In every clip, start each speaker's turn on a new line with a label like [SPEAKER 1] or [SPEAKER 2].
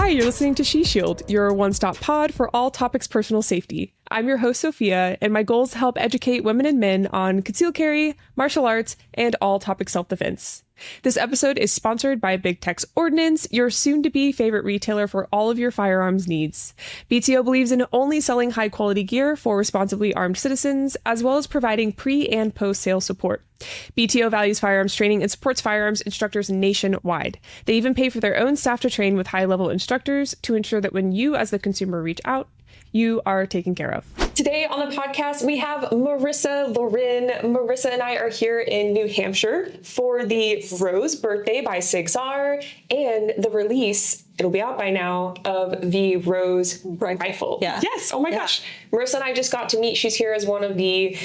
[SPEAKER 1] Hi, you're listening to She Shield, your one-stop pod for all topics personal safety. I'm your host, Sofia, and my goal is to help educate women and men on concealed carry, martial arts, and all topics self-defense. This episode is sponsored by Big Tech's Ordnance, your soon-to-be favorite retailer for all of your firearms needs. BTO believes in only selling high-quality gear for responsibly armed citizens, as well as providing pre- and post-sale support. BTO values firearms training and supports firearms instructors nationwide. They even pay for their own staff to train with high-level instructors to ensure that when you, as the consumer, reach out, you are taken care of. Today on the podcast, we have Marisa Laren. Marisa and I are here in New Hampshire for the Rose Birthday by Sig Sauer and the release, it'll be out by now, of the Rose rifle.
[SPEAKER 2] Yeah.
[SPEAKER 1] Yes. Oh my gosh. Marisa and I just got to meet. She's here as one of the,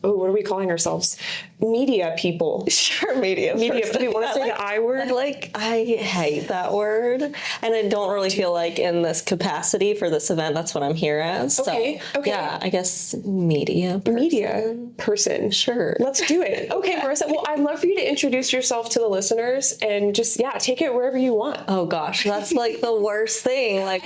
[SPEAKER 1] what are we calling ourselves? Media people.
[SPEAKER 2] Sure, media.
[SPEAKER 1] Do we want to say the I word?
[SPEAKER 2] I hate that word. And I don't really feel like in this capacity for this event, that's what I'm here as.
[SPEAKER 1] Okay.
[SPEAKER 2] Yeah, I guess media person.
[SPEAKER 1] Media person.
[SPEAKER 2] Sure.
[SPEAKER 1] Let's do it. Okay, Marisa. Well, I'd love for you to introduce yourself to the listeners and just, take it wherever you want.
[SPEAKER 2] Oh gosh, that's like the worst thing. Like,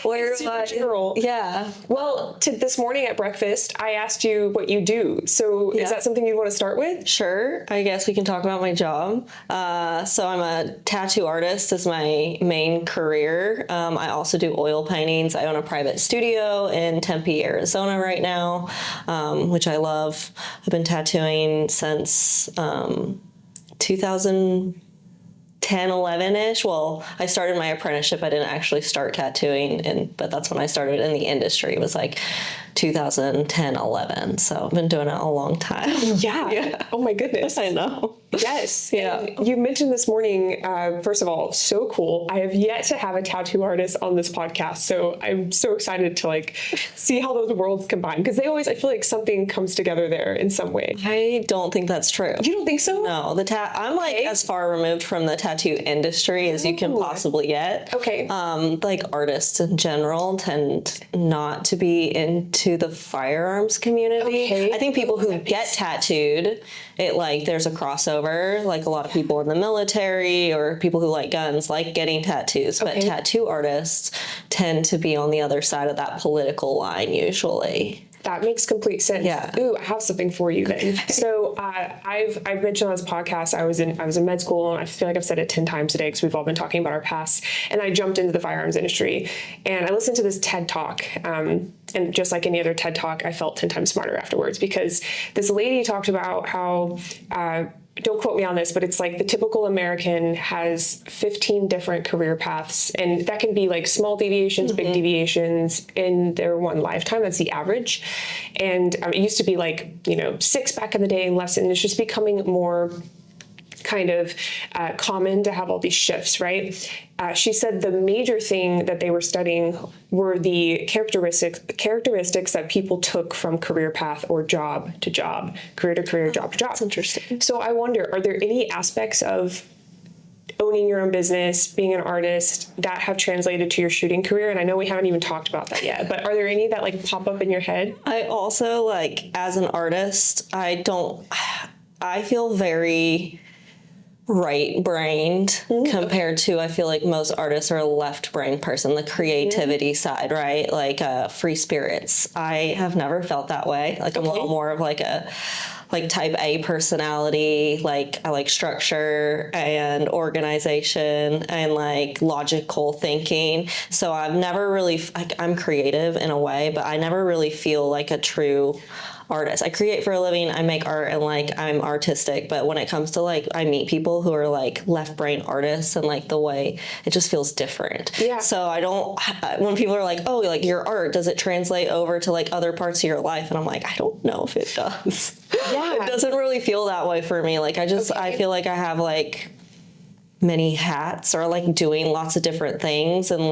[SPEAKER 1] where am I? General.
[SPEAKER 2] Yeah.
[SPEAKER 1] Well, this morning at breakfast, I asked you what you do. So is that something you'd want to start with?
[SPEAKER 2] Sure. I guess we can talk about my job. So I'm a tattoo artist is my main career. I also do oil paintings. I own a private studio in Tempe, Arizona right now, which I love. I've been tattooing since 2010, 11-ish. Well, I started my apprenticeship. I didn't actually start tattooing, but that's when I started in the industry. It was like 2010, 11. So I've been doing it a long time.
[SPEAKER 1] Yeah. Oh my goodness.
[SPEAKER 2] I know.
[SPEAKER 1] Yes. Yeah. And you mentioned this morning, first of all, so cool. I have yet to have a tattoo artist on this podcast. So I'm so excited to see how those worlds combine. Because I feel like something comes together there in some way.
[SPEAKER 2] I don't think that's true.
[SPEAKER 1] You don't think so?
[SPEAKER 2] No. I'm as far removed from the tattoo industry as you can possibly get.
[SPEAKER 1] Okay.
[SPEAKER 2] Artists in general tend not to be into the firearms community.
[SPEAKER 1] Okay.
[SPEAKER 2] I think people who get tattooed, there's a crossover, like a lot of people in the military or people who like guns like getting tattoos, but tattoo artists tend to be on the other side of that political line usually.
[SPEAKER 1] That makes complete sense.
[SPEAKER 2] Yeah.
[SPEAKER 1] Ooh, I have something for you then. So I've mentioned on this podcast, I was in med school, and I feel like I've said it 10 times today because we've all been talking about our past. And I jumped into the firearms industry, and I listened to this TED Talk. And just like any other TED Talk, I felt 10 times smarter afterwards because this lady talked about how don't quote me on this, but it's like the typical American has 15 different career paths, and that can be like small deviations, big deviations in their one lifetime. That's the average. And it used to be 6 back in the day and less, and it's just becoming more kind of common to have all these shifts, right? She said the major thing that they were studying were the characteristics that people took from career path or job to job, career to career, job to job.
[SPEAKER 2] That's interesting.
[SPEAKER 1] So I wonder, are there any aspects of owning your own business, being an artist, that have translated to your shooting career? And I know we haven't even talked about that yet, but are there any that pop up in your head?
[SPEAKER 2] I also as an artist, I feel very right-brained compared to, I feel like most artists are a left-brained person, the creativity side, right? Free spirits. I have never felt that way. I'm a little more of a type A personality. I like structure and organization and logical thinking. So I've never really, I'm creative in a way, but I never really feel like a true artist. I create for a living, I make art, and I'm artistic, but when it comes to I meet people who are left brain artists, and the way it just feels different.
[SPEAKER 1] Yeah.
[SPEAKER 2] So I don't, when people are oh, your art, does it translate over to other parts of your life? And I'm I don't know if it does.
[SPEAKER 1] Yeah.
[SPEAKER 2] It doesn't really feel that way for me. I feel like I have many hats, or doing lots of different things, and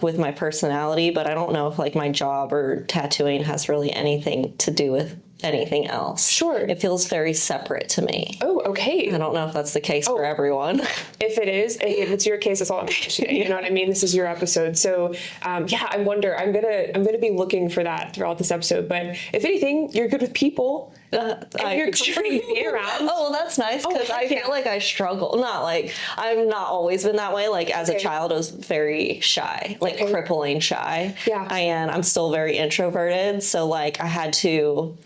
[SPEAKER 2] with my personality, but I don't know if my job or tattooing has really anything to do with anything else.
[SPEAKER 1] Sure.
[SPEAKER 2] It feels very separate to me.
[SPEAKER 1] Oh, okay.
[SPEAKER 2] I don't know if that's the case for everyone.
[SPEAKER 1] If it is, if it's your case, that's all I'm saying. You know what I mean? This is your episode. So, I wonder, I'm gonna be looking for that throughout this episode. But if anything, you're good with people. You're comfortable to be around.
[SPEAKER 2] Oh, well, that's nice, because I feel like I struggle. Not like, I've not always been that way. Like, as a child, I was very shy, like crippling shy.
[SPEAKER 1] Yeah.
[SPEAKER 2] And I'm still very introverted. So, like, I had to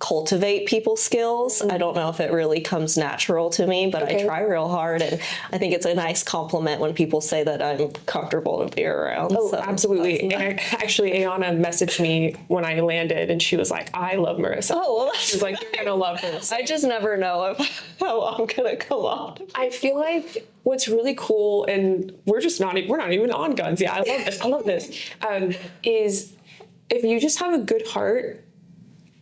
[SPEAKER 2] cultivate people skills. I don't know if it really comes natural to me, but I try real hard, and I think it's a nice compliment when people say that I'm comfortable to be around.
[SPEAKER 1] Oh, so absolutely. Nice. And actually, Ayana messaged me when I landed, and she was like, I love Marisa. Oh, well, she was like, you're gonna love her.
[SPEAKER 2] I just never know how I'm gonna come on.
[SPEAKER 1] I feel like what's really cool, and we're not even on guns. Yeah, I love this. Is if you just have a good heart,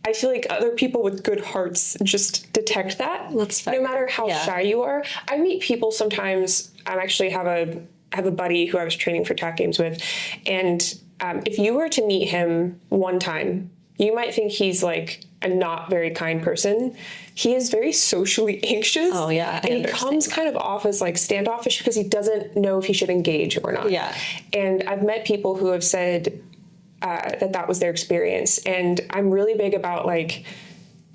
[SPEAKER 1] I feel like other people with good hearts just detect that.
[SPEAKER 2] That's fair.
[SPEAKER 1] No matter how shy you are. I meet people sometimes. I actually have a buddy who I was training for TAC games with, and if you were to meet him one time, you might think he's like a not very kind person. He is very socially anxious.
[SPEAKER 2] Oh yeah,
[SPEAKER 1] and he comes kind of off as like standoffish because he doesn't know if he should engage or not.
[SPEAKER 2] Yeah.
[SPEAKER 1] And I've met people who have said that was their experience. And I'm really big about like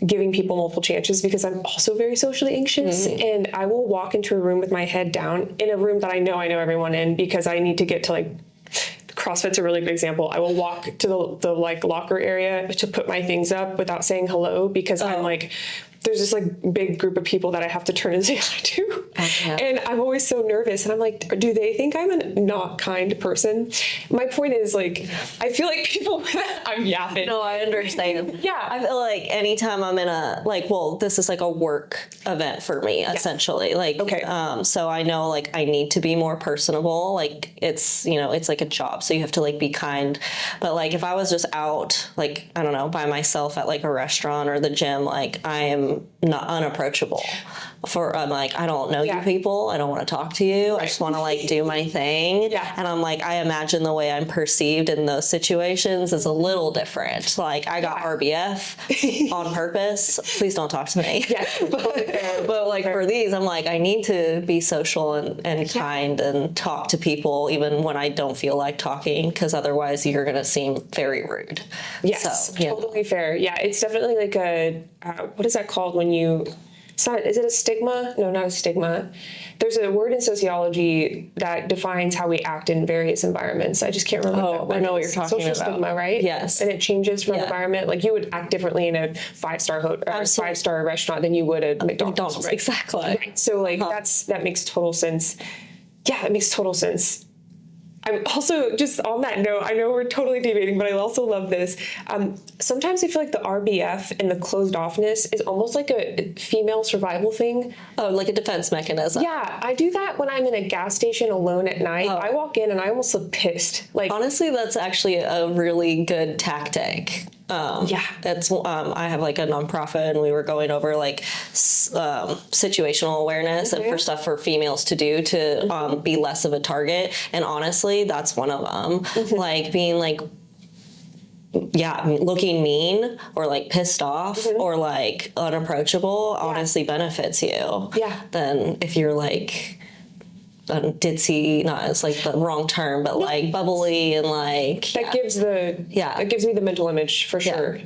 [SPEAKER 1] giving people multiple chances, because I'm also very socially anxious. And I will walk into a room with my head down, in a room that I know everyone in, because I need to get to like, CrossFit's a really good example. I will walk to the like locker area to put my things up without saying hello, because I'm like, there's this like big group of people that I have to turn and say hi to. And I'm always so nervous. And I'm like, do they think I'm a not kind person? My point is, like, I feel like people, I'm yapping.
[SPEAKER 2] No, I understand.
[SPEAKER 1] Yeah.
[SPEAKER 2] I feel like anytime I'm in this is like a work event for me, essentially. Like, so I know like I need to be more personable. Like it's like a job. So you have to like be kind. But like if I was just out, like, I don't know, by myself at like a restaurant or the gym, like I am not unapproachable. I'm like, I don't know you people. I don't want to talk to you. I just want to like do my thing. Yeah. And I'm like, I imagine the way I'm perceived in those situations is a little different. Like I got RBF on purpose. Please don't talk to me. But like for these, I'm like, I need to be social and kind and talk to people even when I don't feel like talking, because otherwise you're going to seem very rude.
[SPEAKER 1] Yes, so, totally fair. Yeah, it's definitely like a, what is that called when you... is it a stigma? No, not a stigma. There's a word in sociology that defines how we act in various environments. I just can't remember that word.
[SPEAKER 2] I know what you're talking
[SPEAKER 1] about. Social stigma, right?
[SPEAKER 2] Yes.
[SPEAKER 1] And it changes from environment. Like you would act differently in a 5-star restaurant than you would at McDonald's. Right?
[SPEAKER 2] Exactly.
[SPEAKER 1] Right. So like that makes total sense. Yeah, that makes total sense. I'm also, just on that note, I know we're totally debating, but I also love this. Sometimes I feel like the RBF and the closed offness is almost like a female survival thing.
[SPEAKER 2] Oh, like a defense mechanism.
[SPEAKER 1] Yeah, I do that when I'm in a gas station alone at night. I walk in and I almost look pissed. Like,
[SPEAKER 2] honestly, that's actually a really good tactic. That's I have like a nonprofit, and we were going over like situational awareness and for stuff for females to do to be less of a target. And honestly, that's one of them. Like being like, looking mean or like pissed off or like unapproachable honestly benefits you. Than if you're like ditzy, not as like the wrong term, but like bubbly and like
[SPEAKER 1] that gives me the mental image for sure.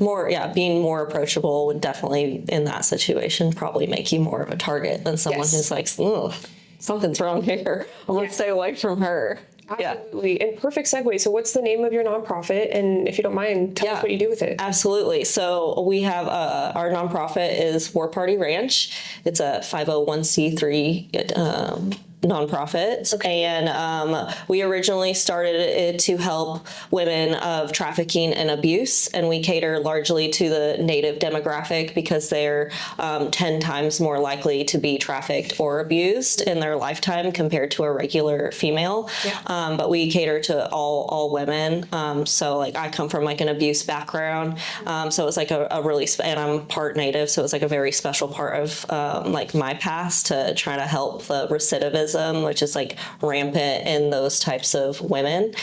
[SPEAKER 2] Being more approachable would definitely in that situation probably make you more of a target than someone who's like, something's wrong here. I'm gonna stay away from her.
[SPEAKER 1] Absolutely. And perfect segue. So what's the name of your nonprofit? And if you don't mind, tell us what you do with it.
[SPEAKER 2] Absolutely. So we have our nonprofit is War Party Ranch. It's a 501c3 nonprofit. And we originally started it to help women of trafficking and abuse, and we cater largely to the Native demographic because they're 10 times more likely to be trafficked or abused in their lifetime compared to a regular female. But we cater to all women. So like I come from like an abuse background, so it's like a really and I'm part Native, so it's like a very special part of like my past to try to help the recidivism alcoholism, which is like rampant in those types of women.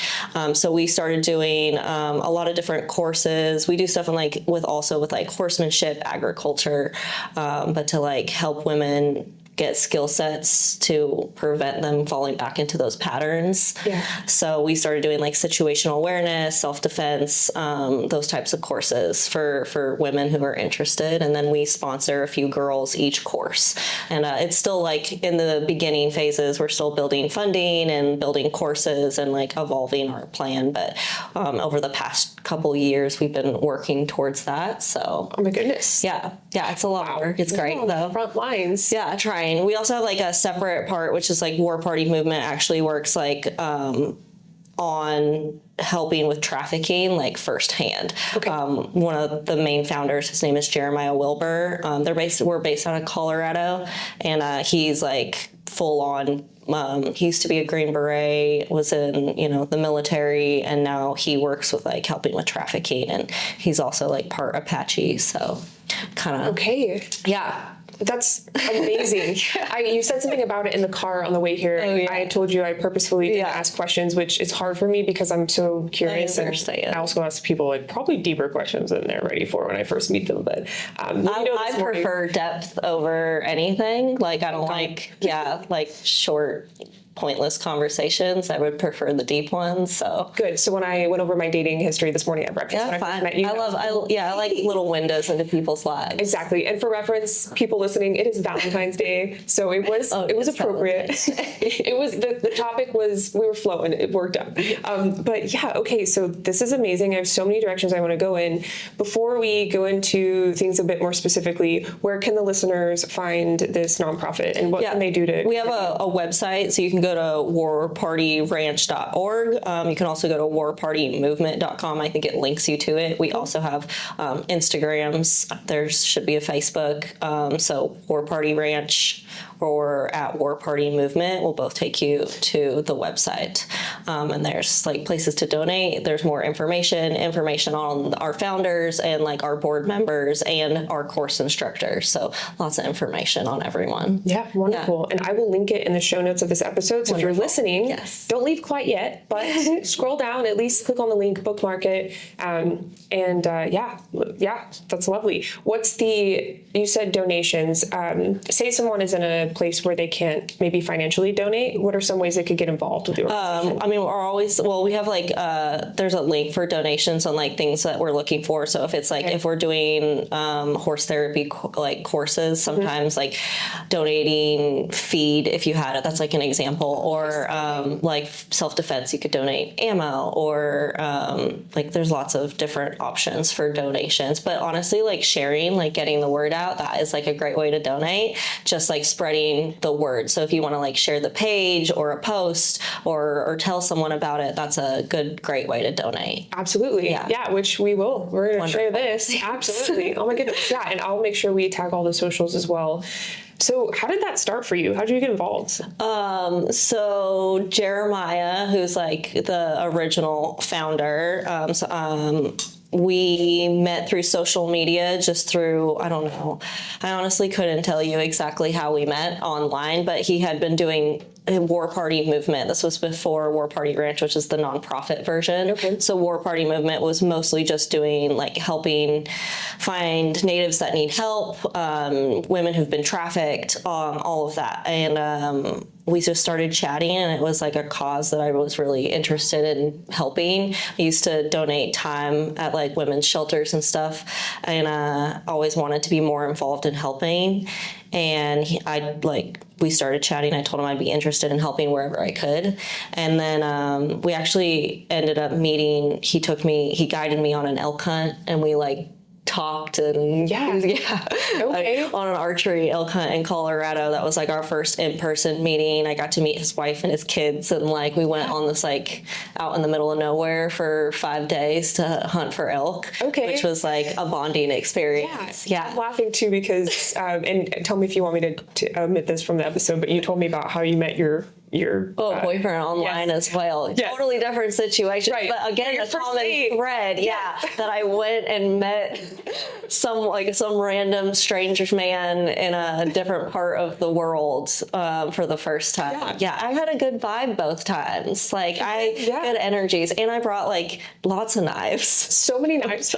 [SPEAKER 2] So we started doing a lot of different courses. We do stuff in like with like horsemanship, agriculture, but to like help women get skill sets to prevent them falling back into those patterns.
[SPEAKER 1] Yeah.
[SPEAKER 2] So we started doing like situational awareness, self-defense, those types of courses for women who are interested. And then we sponsor a few girls each course. And it's still like in the beginning phases, we're still building funding and building courses and like evolving our plan. But over the past couple years, we've been working towards that. So.
[SPEAKER 1] Oh my goodness.
[SPEAKER 2] Yeah, it's a lot of work. It's great though.
[SPEAKER 1] Front lines.
[SPEAKER 2] Yeah, trying. We also have like a separate part, which is like War Party Movement actually works like on helping with trafficking, like firsthand.
[SPEAKER 1] Okay.
[SPEAKER 2] One of the main founders, his name is Jeremiah Wilbur. We're based out of Colorado, and he's like full on. He used to be a Green Beret, was in, the military, and now he works with like helping with trafficking, and he's also like part Apache, so kind of.
[SPEAKER 1] Okay.
[SPEAKER 2] Yeah.
[SPEAKER 1] That's amazing. You said something about it in the car on the way here.
[SPEAKER 2] Oh, yeah.
[SPEAKER 1] I told you I purposefully didn't ask questions, which is hard for me because I'm so curious.
[SPEAKER 2] I understand.
[SPEAKER 1] I also ask people like probably deeper questions than they're ready for when I first meet them. But
[SPEAKER 2] I prefer depth over anything. Like I don't like short, pointless conversations. I would prefer the deep ones. So
[SPEAKER 1] good. So when I went over my dating history this morning at breakfast, when I first met you,
[SPEAKER 2] I like little windows into people's lives.
[SPEAKER 1] Exactly. And for reference, people listening, it is Valentine's Day, so it was appropriate. It was the topic was, we were flowing. It worked out. But yeah, okay. So this is amazing. I have so many directions I want to go in. Before we go into things a bit more specifically, where can the listeners find this nonprofit, and what can they do to?
[SPEAKER 2] We have a website, so you can go to warpartyranch.org. You can also go to warpartymovement.com. I think it links you to it. We also have Instagrams. There should be a Facebook. So War Party Ranch or at War Party Movement will both take you to the website. And there's like places to donate. There's more information on our founders and like our board members and our course instructors. So lots of information on everyone.
[SPEAKER 1] Yeah, wonderful. Yeah. And I will link it in the show notes of this episode. So
[SPEAKER 2] Wonderful.
[SPEAKER 1] If you're listening,
[SPEAKER 2] don't
[SPEAKER 1] leave quite yet, but scroll down, at least click on the link, bookmark it. That's lovely. You said donations. Say someone is in a place where they can't maybe financially donate. What are some ways they could get involved with your organization?
[SPEAKER 2] We have like, there's a link for donations on like things that we're looking for. So if it's like, if we're doing horse therapy courses, sometimes like donating feed, if you had it, that's like an example, or like self-defense, you could donate ammo, or like there's lots of different options for donations. But honestly, like sharing, like getting the word out, that is like a great way to donate, just like spreading the word. So if you want to like share the page or a post or tell someone about it, that's a great way to donate.
[SPEAKER 1] Absolutely. Yeah, which we will. We're going to share this. Absolutely. Oh my goodness. Yeah, and I'll make sure we tag all the socials as well. So how did that start for you? How did you get involved?
[SPEAKER 2] So Jeremiah, who's like the original founder, we met through social media, just through, I don't know. I honestly couldn't tell you exactly how we met online, but he had been doing a War Party Movement. This was before War Party Ranch, which is the nonprofit version.
[SPEAKER 1] Okay.
[SPEAKER 2] So War Party Movement was mostly just doing like helping find natives that need help, women who've been trafficked, all of that. And we just started chatting, and it was like a cause that I was really interested in helping. I used to donate time at like women's shelters and stuff, and always wanted to be more involved in helping. And we started chatting. I told him I'd be interested in helping wherever I could. And then we actually ended up meeting. He guided me on an elk hunt, and we like talked and
[SPEAKER 1] okay.
[SPEAKER 2] On an archery elk hunt in Colorado. That was like our first in-person meeting. I got to meet his wife and his kids, and like we went on this like out in the middle of nowhere for 5 days to hunt for elk, which was like a bonding experience.
[SPEAKER 1] I'm laughing too because and tell me if you want me to omit this from the episode, but you told me about how you met your your
[SPEAKER 2] boyfriend online as well. Yes. Totally different situation. Right. But again, a common thread, that I went and met some random stranger man in a different part of the world for the first time. Yeah, I had a good vibe both times. Like good energies, and I brought like lots of knives.
[SPEAKER 1] So many knives.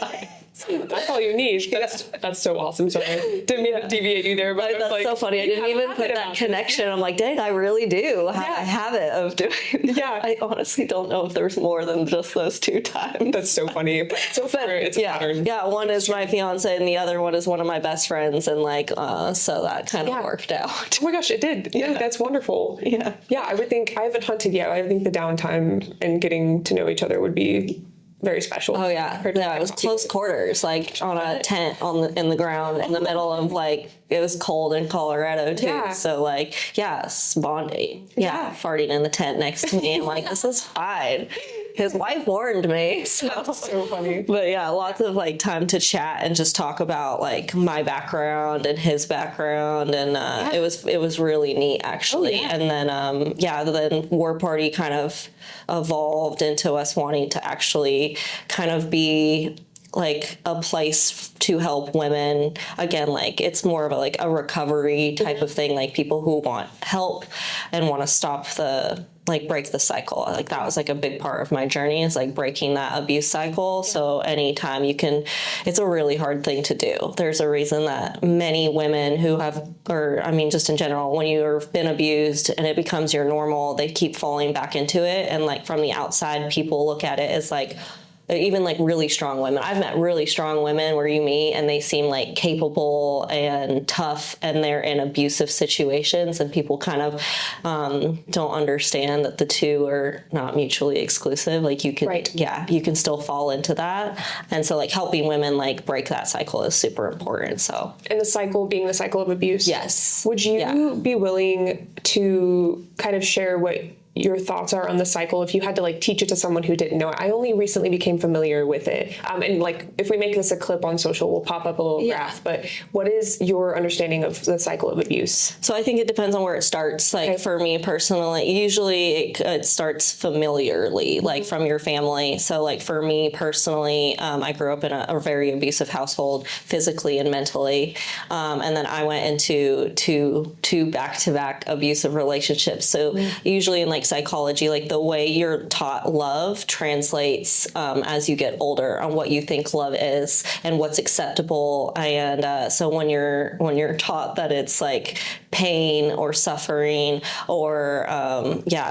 [SPEAKER 1] That's all you need. That's so awesome. Sorry, didn't mean to deviate you there, but
[SPEAKER 2] that's so funny. I didn't even put that connection. I'm like, dang, I really do have a habit of doing that. Yeah, I honestly don't know if there's more than just those 2 times.
[SPEAKER 1] That's so funny. But so far, it's a pattern.
[SPEAKER 2] Yeah, one is my fiance, and the other one is one of my best friends, and like, so that kind of worked out.
[SPEAKER 1] Oh my gosh, it did. Yeah, that's wonderful. Yeah. I would think I haven't hunted yet. I think the downtime and getting to know each other would be very special.
[SPEAKER 2] Oh yeah, it was close quarters, like on a tent in the ground in the middle of like, it was cold in Colorado too. Yeah. So like, bonding. Yeah, farting in the tent next to me. I'm like, this is fine. His wife warned me.
[SPEAKER 1] That's so funny.
[SPEAKER 2] But yeah, lots of like time to chat and just talk about like my background and his background, and it was really neat actually. And then then War Party kind of evolved into us wanting to actually kind of be like a place to help women. Again, like it's more of a recovery type of thing, like people who want help and want to stop break the cycle. Like that was like a big part of my journey, is like breaking that abuse cycle. So anytime you can, it's a really hard thing to do. There's a reason that many women who have, or I mean, just in general, when you've been abused and it becomes your normal, they keep falling back into it. And like from the outside, people look at it as like, even like really strong women. I've met really strong women where you meet and they seem like capable and tough, and they're in abusive situations, and people kind of don't understand that the two are not mutually exclusive. Like you can, you can still fall into that. And so like helping women like break that cycle is super important. So,
[SPEAKER 1] and the cycle being the cycle of abuse.
[SPEAKER 2] Yes.
[SPEAKER 1] Would you be willing to kind of share what your thoughts are on the cycle if you had to like teach it to someone who didn't know it? I only recently became familiar with it. And like, if we make this a clip on social, we'll pop up a little graph, but what is your understanding of the cycle of abuse?
[SPEAKER 2] So I think it depends on where it starts. Like for me personally, usually it starts familiarly, like from your family. So like for me personally, I grew up in a very abusive household, physically and mentally. And then I went into two back-to-back abusive relationships. So usually in like psychology, like the way you're taught love translates as you get older on what you think love is and what's acceptable. And so when you're taught that it's like pain or suffering or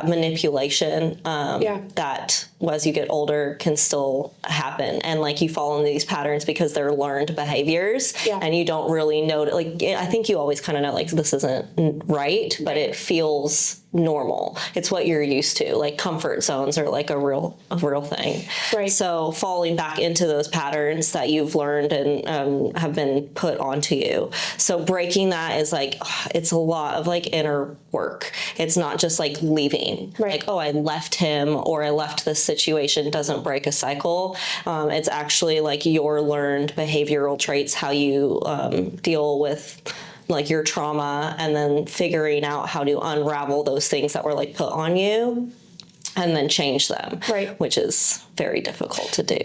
[SPEAKER 2] manipulation, that as you get older can still happen, and like you fall into these patterns because they're learned behaviors, and you don't really know. Like I think you always kind of know like this isn't right, but it feels normal. It's what you're used to. Like comfort zones are like a real thing. Right. So falling back into those patterns that you've learned and have been put onto you. So breaking that is like, it's a lot of like inner work. It's not just like leaving. Right. Like, oh, I left him or I left this situation doesn't break a cycle. It's actually like your learned behavioral traits, how you deal with like your trauma, and then figuring out how to unravel those things that were like put on you and then change them, which is very difficult to do.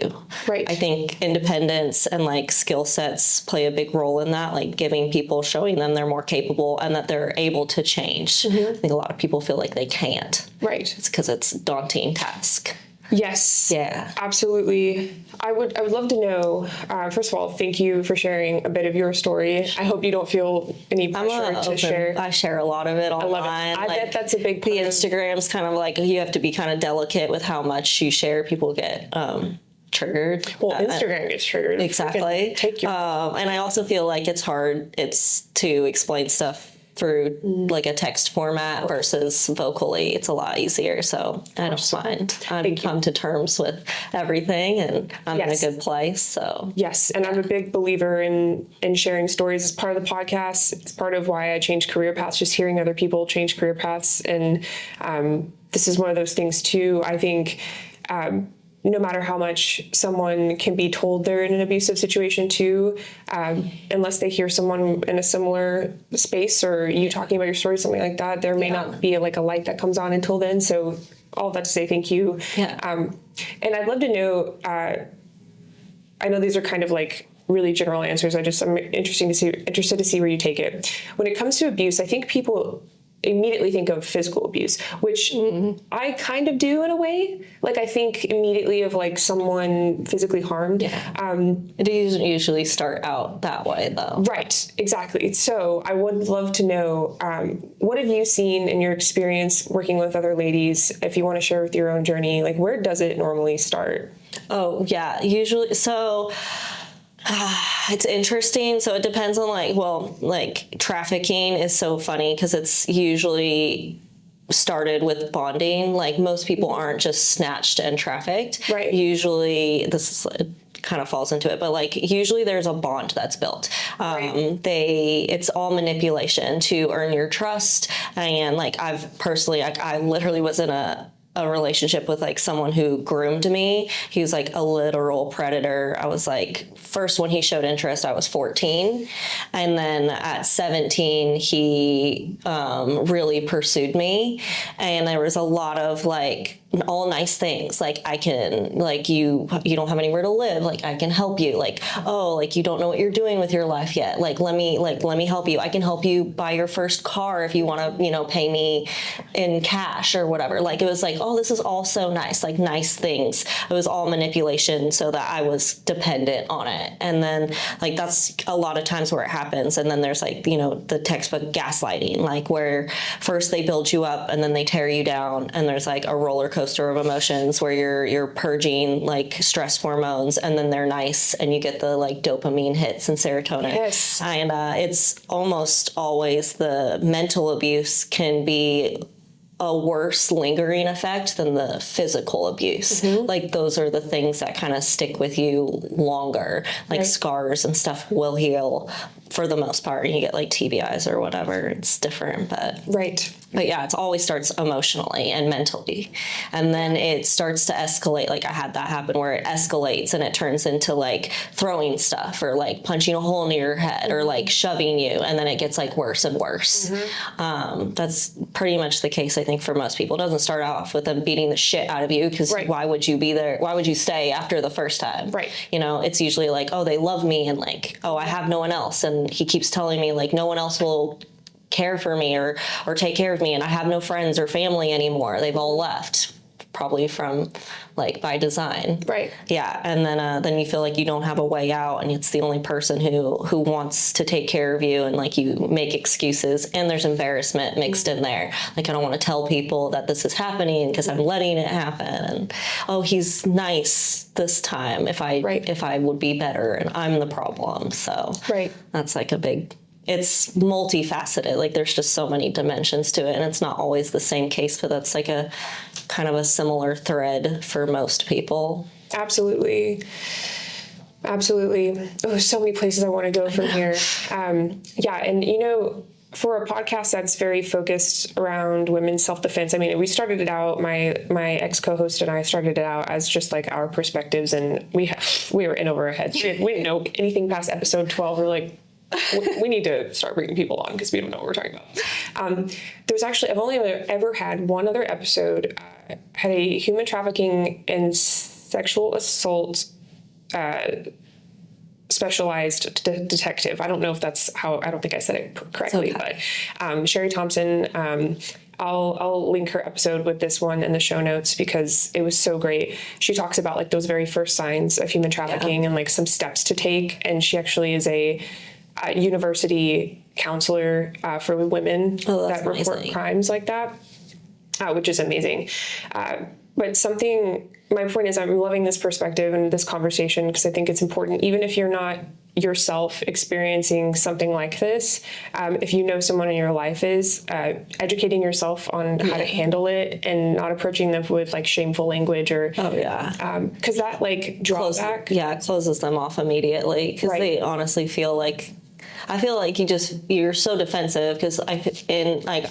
[SPEAKER 2] Right. I think independence and like skill sets play a big role in that, like giving people, showing them they're more capable and that they're able to change. I think a lot of people feel like they can't. Right. It's because it's a daunting task.
[SPEAKER 1] Yes. Yeah. Absolutely. I would love to know, first of all, thank you for sharing a bit of your story. I hope you don't feel any pressure to share.
[SPEAKER 2] I share a lot of it online.
[SPEAKER 1] I love it. I bet that's a big part.
[SPEAKER 2] The Instagram's kind of like, you have to be kind of delicate with how much you share. People get triggered.
[SPEAKER 1] Well, Instagram gets triggered.
[SPEAKER 2] Exactly. And I also feel like it's hard. It's to explain stuff through like a text format versus vocally. It's a lot easier. So I don't mind. I've come to terms with everything, and I'm in a good place. So
[SPEAKER 1] yes. And I'm a big believer in sharing stories as part of the podcast. It's part of why I changed career paths, just hearing other people change career paths. And this is one of those things too. I think no matter how much someone can be told they're in an abusive situation too, unless they hear someone in a similar space or you talking about your story, something like that, there may not be like a light that comes on until then. So all of that to say thank you.
[SPEAKER 2] Yeah.
[SPEAKER 1] And I'd love to know, I know these are kind of like really general answers. I'm interested to see where you take it. When it comes to abuse, I think people immediately think of physical abuse, which I kind of do in a way. Like I think immediately of like someone physically harmed.
[SPEAKER 2] Yeah. It doesn't usually start out that way though.
[SPEAKER 1] Right, exactly. So I would love to know, what have you seen in your experience working with other ladies? If you want to share with your own journey, like where does it normally start?
[SPEAKER 2] Oh yeah, usually. So it's interesting. So it depends on like trafficking is so funny because it's usually started with bonding. Like most people aren't just snatched and trafficked.
[SPEAKER 1] Right.
[SPEAKER 2] Usually it kind of falls into it, but like usually there's a bond that's built. It's all manipulation to earn your trust. And like I literally was in a relationship with like someone who groomed me. He was like a literal predator. I was like, first when he showed interest, I was 14. And then at 17, he really pursued me. And there was a lot of like all nice things. Like I can, like you don't have anywhere to live. Like I can help you. Like, oh, like you don't know what you're doing with your life yet. Let me help you. I can help you buy your first car if you want to, pay me in cash or whatever. Like it was like, oh, this is all so nice, like nice things. It was all manipulation so that I was dependent on it. And then like, that's a lot of times where it happens. And then there's like, the textbook gaslighting, like where first they build you up and then they tear you down. And there's like a roller coaster of emotions where you're purging like stress hormones and then they're nice and you get the like dopamine hits and serotonin.
[SPEAKER 1] Yes.
[SPEAKER 2] And it's almost always the mental abuse can be a worse lingering effect than the physical abuse. Like those are the things that kind of stick with you longer. Like scars and stuff will heal for the most part. You get like TBIs or whatever. It's different, but But yeah, it always starts emotionally and mentally. And then it starts to escalate. Like I had that happen where it escalates and it turns into like throwing stuff or like punching a hole into your head or like shoving you. And then it gets like worse and worse. That's pretty much the case, I think, for most people. It doesn't start off with them beating the shit out of you because why would you be there? Why would you stay after the first time?
[SPEAKER 1] Right.
[SPEAKER 2] It's usually like, oh, they love me and like, oh, I have no one else. And he keeps telling me like no one else will care for me or take care of me and I have no friends or family anymore. They've all left, probably from like by design.
[SPEAKER 1] Right.
[SPEAKER 2] Yeah. And then you feel like you don't have a way out and it's the only person who wants to take care of you and like you make excuses and there's embarrassment mixed in there. Like I don't want to tell people that this is happening because I'm letting it happen and oh, he's nice this time if I would be better and I'm the problem. So that's like it's multifaceted. Like there's just so many dimensions to it and it's not always the same case, but that's like a kind of a similar thread for most people.
[SPEAKER 1] Absolutely. Oh, there's so many places I want to go from here. And for a podcast that's very focused around women's self-defense, I mean, we started it out, my ex-co-host and I started it out as just like our perspectives and we were in over our heads. We didn't know anything past episode 12. We're like, we need to start bringing people on because we don't know what we're talking about. There's actually, I've only ever had one other episode, had a human trafficking and sexual assault specialized detective. I don't know if that's how, I don't think I said it correctly, but Sherry Thompson, I'll link her episode with this one in the show notes because it was so great. She talks about like those very first signs of human trafficking and like some steps to take. And she actually is a university counselor for women that report crimes like that, which is amazing. But my point is I'm loving this perspective and this conversation because I think it's important, even if you're not yourself experiencing something like this, if you know someone in your life is, educating yourself on how to handle it and not approaching them with like shameful language or because that like drawback
[SPEAKER 2] it closes them off immediately because they honestly feel like I feel like you're so defensive because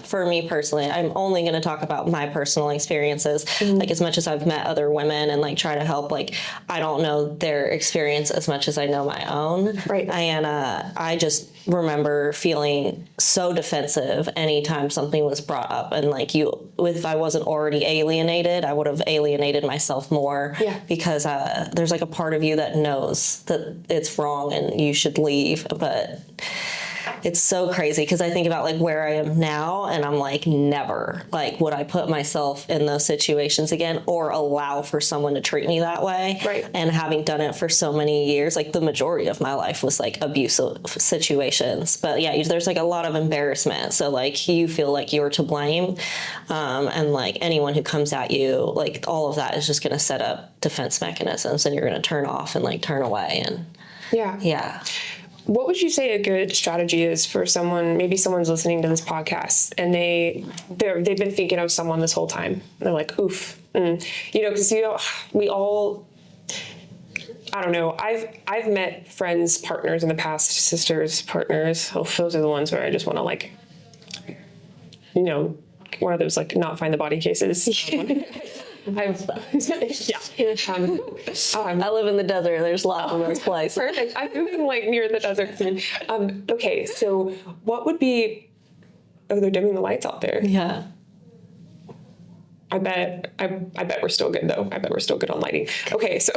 [SPEAKER 2] for me personally, I'm only going to talk about my personal experiences. Like as much as I've met other women and like try to help, like I don't know their experience as much as I know my own.
[SPEAKER 1] Right.
[SPEAKER 2] And I just remember feeling so defensive anytime something was brought up, and like if I wasn't already alienated, I would have alienated myself more.
[SPEAKER 1] Yeah.
[SPEAKER 2] Because there's like a part of you that knows that it's wrong and you should leave, but it's so crazy because I think about like where I am now and I'm like, never, like, would I put myself in those situations again or allow for someone to treat me that way?
[SPEAKER 1] Right.
[SPEAKER 2] And having done it for so many years, like the majority of my life was like abusive situations. But yeah, there's like a lot of embarrassment. So like you feel like you're to blame. And like anyone who comes at you, like all of that is just going to set up defense mechanisms and you're going to turn off and like turn away. And yeah.
[SPEAKER 1] What would you say a good strategy is for someone, maybe someone's listening to this podcast and they've been thinking of someone this whole time. And they're like, oof. Because, we all, I don't know. I've met friends, partners in the past, sisters, partners. Oh, those are the ones where I just want to like, one of those like not find the body cases. I
[SPEAKER 2] live in the desert. There's lots of those places.
[SPEAKER 1] Perfect. I'm moving like near the desert soon. Okay, so what would be? Oh, they're dimming the lights out there.
[SPEAKER 2] Yeah.
[SPEAKER 1] I bet we're still good though. I bet we're still good on lighting. Okay, so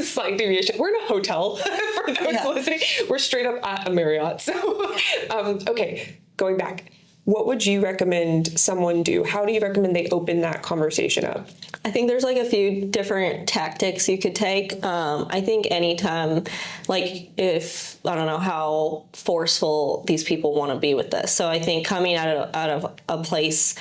[SPEAKER 1] slight deviation. We're in a hotel for those listening. We're straight up at a Marriott. So, okay, going back. What would you recommend someone do? How do you recommend they open that conversation up?
[SPEAKER 2] I think there's like a few different tactics you could take. I think anytime, like if, I don't know how forceful these people want to be with this. So I think coming out of a place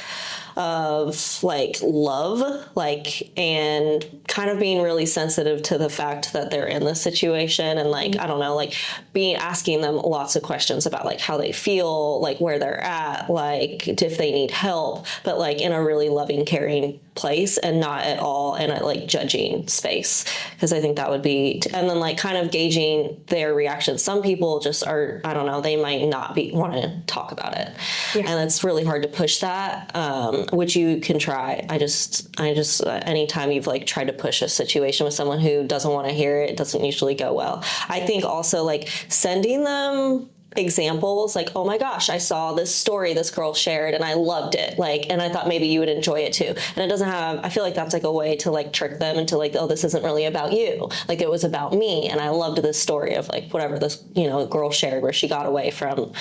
[SPEAKER 2] of like love, like, and kind of being really sensitive to the fact that they're in this situation and like, I don't know, like asking them lots of questions about like how they feel, like where they're at, like if they need help, but like in a really loving, caring place and not at all in a like judging space. Because I think that would be, and then like kind of gauging their reactions. Some people just are, I don't know, they might not want to talk about it. Yeah. And it's really hard to push that, which you can try. I just anytime you've like tried to push a situation with someone who doesn't want to hear it, doesn't usually go well. I think also like sending them examples like, oh my gosh, I saw this story this girl shared and I loved it, like, and I thought maybe you would enjoy it too. And it doesn't have, I feel like that's like a way to like trick them into like, oh, this isn't really about you, like it was about me, and I loved this story of like whatever this girl shared where she got away from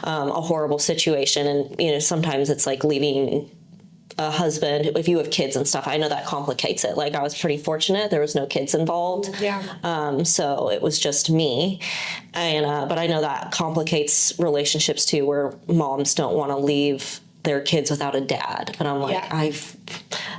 [SPEAKER 2] a horrible situation. And sometimes it's like leaving a husband, if you have kids and stuff, I know that complicates it. Like I was pretty fortunate. There was no kids involved.
[SPEAKER 1] Yeah.
[SPEAKER 2] So it was just me. And, but I know that complicates relationships too, where moms don't want to leave their kids without a dad. And I'm like,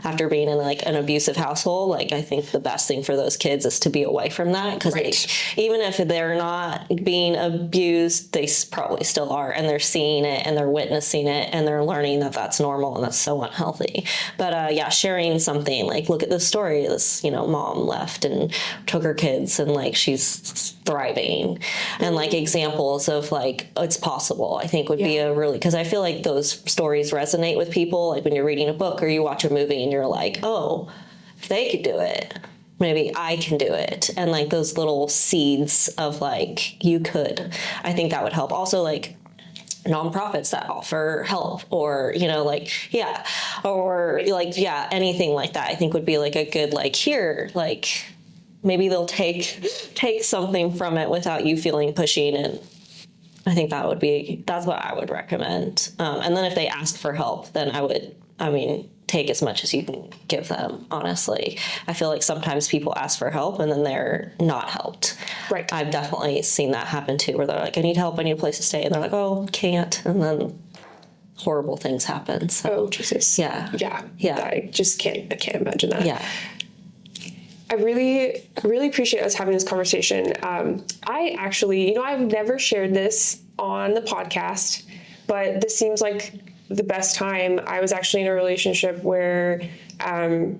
[SPEAKER 2] after being in like an abusive household, like I think the best thing for those kids is to be away from that, because even if they're not being abused, they probably still are, and they're seeing it and they're witnessing it and they're learning that that's normal and that's so unhealthy. But sharing something like, look at this story, this mom left and took her kids and like she's thriving, and like examples of like it's possible, I think would be a really, because I feel like those stories resonate with people, like when you're reading a book or you watch a movie and you're like, oh, if they could do it, maybe I can do it. And like those little seeds of like, you could, I think that would help. Also like nonprofits that offer help or, anything like that, I think would be like a good, like here, like maybe they'll take something from it without you feeling pushing. And I think that's what I would recommend. And then if they ask for help, then take as much as you can give them, honestly. I feel like sometimes people ask for help and then they're not helped.
[SPEAKER 1] Right.
[SPEAKER 2] I've definitely seen that happen too, where they're like, I need help, I need a place to stay. And they're like, oh, can't. And then horrible things happen. So,
[SPEAKER 1] oh, Jesus.
[SPEAKER 2] Yeah.
[SPEAKER 1] I just can't imagine that.
[SPEAKER 2] Yeah.
[SPEAKER 1] I really, really appreciate us having this conversation. I actually, I've never shared this on the podcast, but this seems like the best time. I was actually in a relationship where a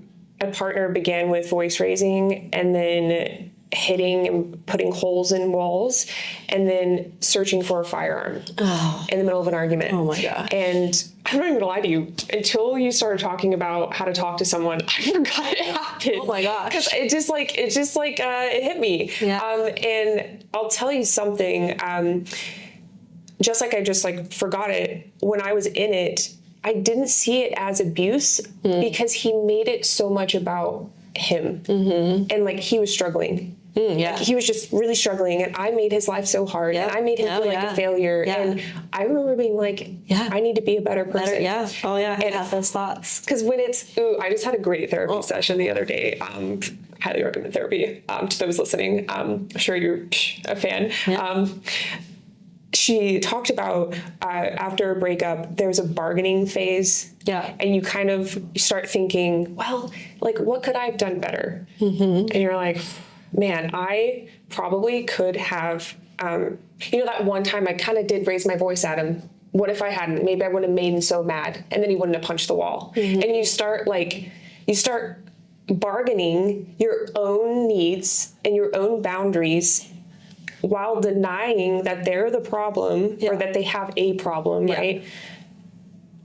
[SPEAKER 1] partner began with voice raising, and then hitting and putting holes in walls and then searching for a firearm in the middle of an argument.
[SPEAKER 2] Oh my God.
[SPEAKER 1] And I'm not even gonna lie to you, until you started talking about how to talk to someone, I forgot it happened.
[SPEAKER 2] Oh my gosh.
[SPEAKER 1] Because it hit me.
[SPEAKER 2] Yeah.
[SPEAKER 1] And I'll tell you something, just like I just like forgot it, when I was in it, I didn't see it as abuse because he made it so much about him. And like he was struggling.
[SPEAKER 2] Yeah.
[SPEAKER 1] Like, he was just really struggling, and I made his life so hard, and I made him feel like a failure. Yeah. And I remember being like, I need to be a better person.
[SPEAKER 2] Oh yeah, I have those thoughts.
[SPEAKER 1] Because when I just had a great therapy session the other day. Highly recommend therapy to those listening. I'm sure you're a fan. Yeah. She talked about after a breakup, there's a bargaining phase. Yeah. And you kind of start thinking, well, like, what could I have done better? And you're like, man, I probably could have, that one time I kind of did raise my voice at him. What if I hadn't? Maybe I would have made him so mad, and then he wouldn't have punched the wall. And you start bargaining your own needs and your own boundaries while denying that they're the problem or that they have a problem, right?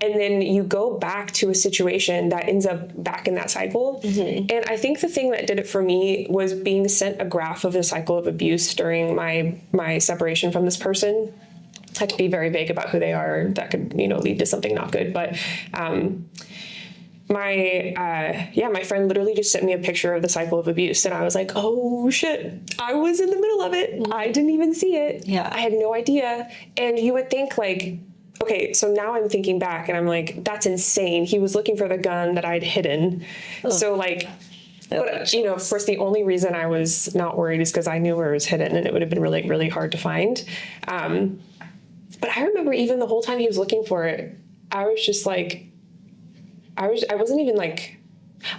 [SPEAKER 1] And then you go back to a situation that ends up back in that cycle. And I think the thing that did it for me was being sent a graph of the cycle of abuse during my separation from this person. I have to be very vague about who they are. That could, lead to something not good. But my friend literally just sent me a picture of the cycle of abuse, and I was like, oh shit, I was in the middle of it. I didn't even see it. Yeah. I had no idea. And you would think like, okay, so now I'm thinking back and I'm like, that's insane. He was looking for the gun that I'd hidden. So like, but of course the only reason I was not worried is because I knew where it was hidden, and it would have been really, really hard to find. But I remember even the whole time he was looking for it, I was just like, I wasn't even like,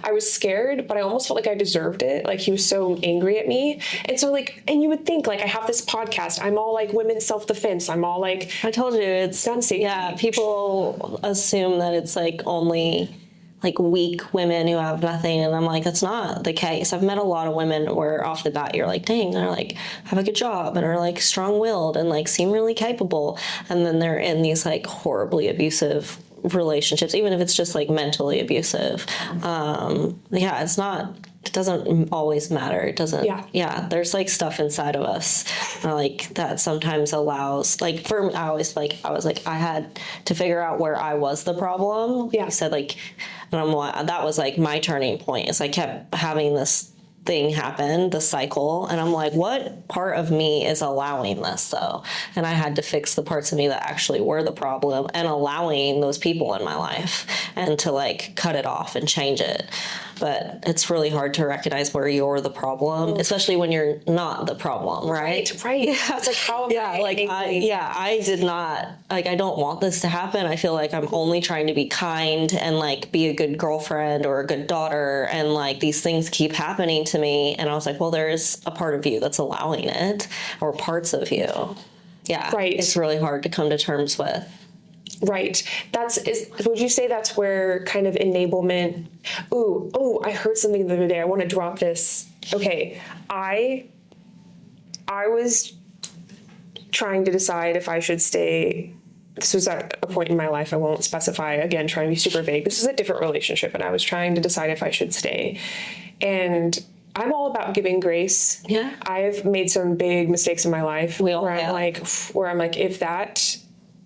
[SPEAKER 1] I was scared, but I almost felt like I deserved it. Like he was so angry at me. And so like, and you would think like, I have this podcast, I'm all like women's self-defense. I'm all like,
[SPEAKER 2] I told you it's gun safety. Yeah. People assume that it's like only like weak women who have nothing. And I'm like, that's not the case. I've met a lot of women where off the bat, you're like, dang, they're like, have a good job and are like strong-willed and like seem really capable. And then they're in these like horribly abusive relationships, even if it's just like mentally abusive. It doesn't always matter. It doesn't. Yeah. There's like stuff inside of us like that sometimes allows, like for me, I was like, I had to figure out where I was the problem. Yeah. You said like, and I'm like, that was like my turning point is I kept having this thing happen, the cycle, and I'm like, what part of me is allowing this though? And I had to fix the parts of me that actually were the problem and allowing those people in my life and to like cut it off and change it. But it's really hard to recognize where you're the problem, especially when you're not the problem, right?
[SPEAKER 1] Right. Yeah. It's like, how am
[SPEAKER 2] I did not, like, I don't want this to happen. I feel like I'm only trying to be kind and like be a good girlfriend or a good daughter. And like these things keep happening to me. And I was like, well, there's a part of you that's allowing it, or parts of you. Yeah. Right. It's really hard to come to terms with.
[SPEAKER 1] Right. Would you say that's where kind of enablement? I heard something the other day. I want to drop this. Okay. I was trying to decide if I should stay. This was at a point in my life. I won't specify, again, trying to be super vague. This is a different relationship, and I was trying to decide if I should stay. And I'm all about giving grace. Yeah. I've made some big mistakes in my life where I'm like, if that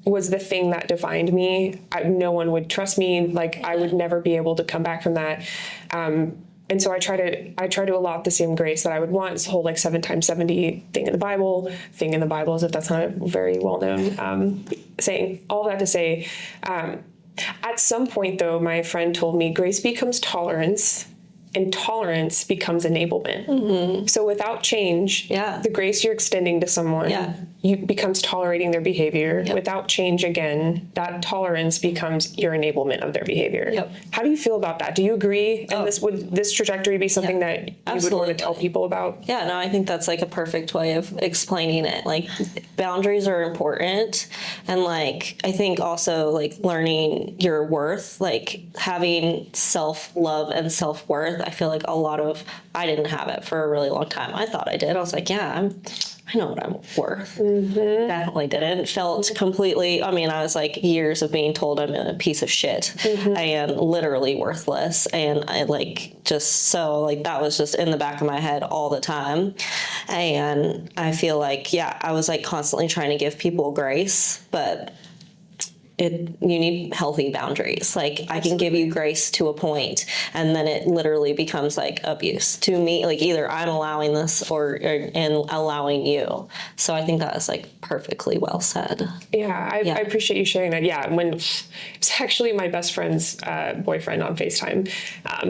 [SPEAKER 1] was the thing that defined me, no one would trust me. Like I would never be able to come back from that. And so I try to allot the same grace that I would want. It's the whole like 7 times 70 thing in the Bible, as if that's not a very well-known saying. All that to say, at some point though, my friend told me grace becomes tolerance, and tolerance becomes enablement. Mm-hmm. So without change, the grace you're extending to someone, you becomes tolerating their behavior. Yep. Without change, again, that tolerance becomes your enablement of their behavior. Yep. How do you feel about that? Do you agree? And would this trajectory be something that you would want to tell people about?
[SPEAKER 2] Yeah, no, I think that's like a perfect way of explaining it. Like boundaries are important. And like, I think also like learning your worth, like having self-love and self-worth self-worth. I feel like I didn't have it for a really long time. I thought I did. I was like, yeah, I know what I'm worth. Definitely didn't. Felt completely, I mean, I was like years of being told I'm a piece of shit and literally worthless. And I that was just in the back of my head all the time. And I feel like, I was like constantly trying to give people grace, but you need healthy boundaries. Like, I can give you grace to a point, and then it literally becomes like abuse to me. Like, either I'm allowing this and allowing you. So I think that was like perfectly well said.
[SPEAKER 1] Yeah, I appreciate you sharing that. Yeah, when it's actually my best friend's boyfriend on FaceTime,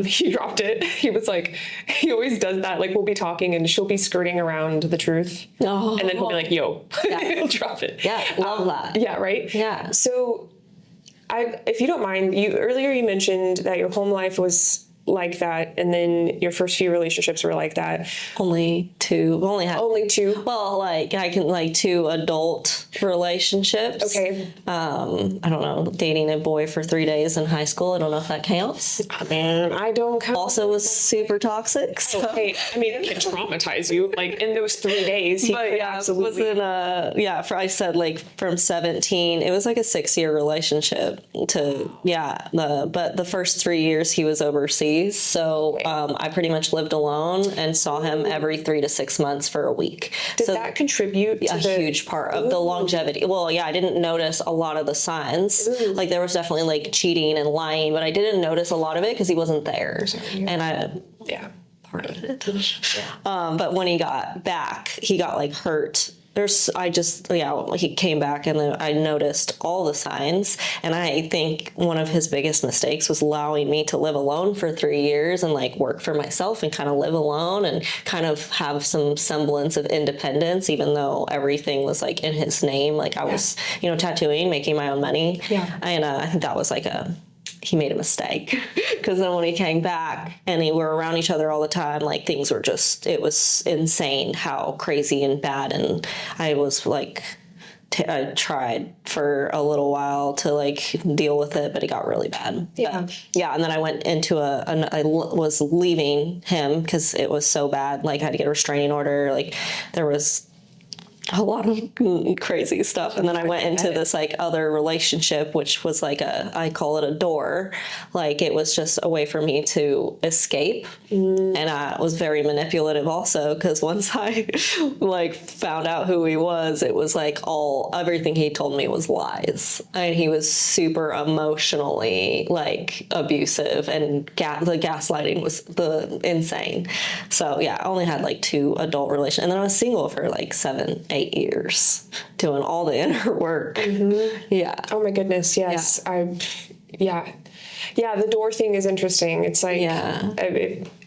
[SPEAKER 1] he dropped it. He was like, he always does that. Like, we'll be talking and she'll be skirting around the truth. And then he'll be like, yo, drop it.
[SPEAKER 2] Yeah, love that.
[SPEAKER 1] Yeah, right?
[SPEAKER 2] Yeah.
[SPEAKER 1] So if you don't mind, earlier you mentioned that your home life was like that, and then your first few relationships were like that.
[SPEAKER 2] Only two. I've only had
[SPEAKER 1] only two.
[SPEAKER 2] Well, like I can like 2 adult relationships.
[SPEAKER 1] Okay.
[SPEAKER 2] I don't know, dating a boy for 3 days in high school. I don't know if that counts.
[SPEAKER 1] Oh, man, I don't count.
[SPEAKER 2] Also was super toxic. So.
[SPEAKER 1] Okay. I mean, it can traumatize you. Like in those 3 days, he could absolutely.
[SPEAKER 2] Was in I said like from 17. It was like a 6-year relationship. But the first 3 years he was overseas. So I pretty much lived alone and saw him every 3 to 6 months for a week.
[SPEAKER 1] Did that contribute to
[SPEAKER 2] a huge part of the longevity? Well, yeah, I didn't notice a lot of the signs. Like, there was definitely like cheating and lying, but I didn't notice a lot of it because he wasn't there. And part of it. But when he got back, he got like hurt. He came back and then I noticed all the signs. And I think one of his biggest mistakes was allowing me to live alone for 3 years and like work for myself and kind of live alone and kind of have some semblance of independence, even though everything was like in his name. Like I was, tattooing, making my own money. Yeah. And I think that was like he made a mistake, because then when he came back and we were around each other all the time, like things were it was insane how crazy and bad. And I was like, I tried for a little while to like deal with it, but it got really bad. Yeah. And then I went into I was leaving him because it was so bad. Like I had to get a restraining order. Like there was a lot of crazy stuff. And then I went into this like other relationship, which was like I call it a door. Like it was just a way for me to escape. And I was very manipulative also, because once I like found out who he was, it was like everything he told me was lies. And he was super emotionally like abusive, and the gaslighting was insane. So yeah, I only had like 2 adult relations, and then I was single for like 7, 8 years doing all the inner work. Yeah.
[SPEAKER 1] Oh my goodness. Yes. Yeah. The door thing is interesting. It's like,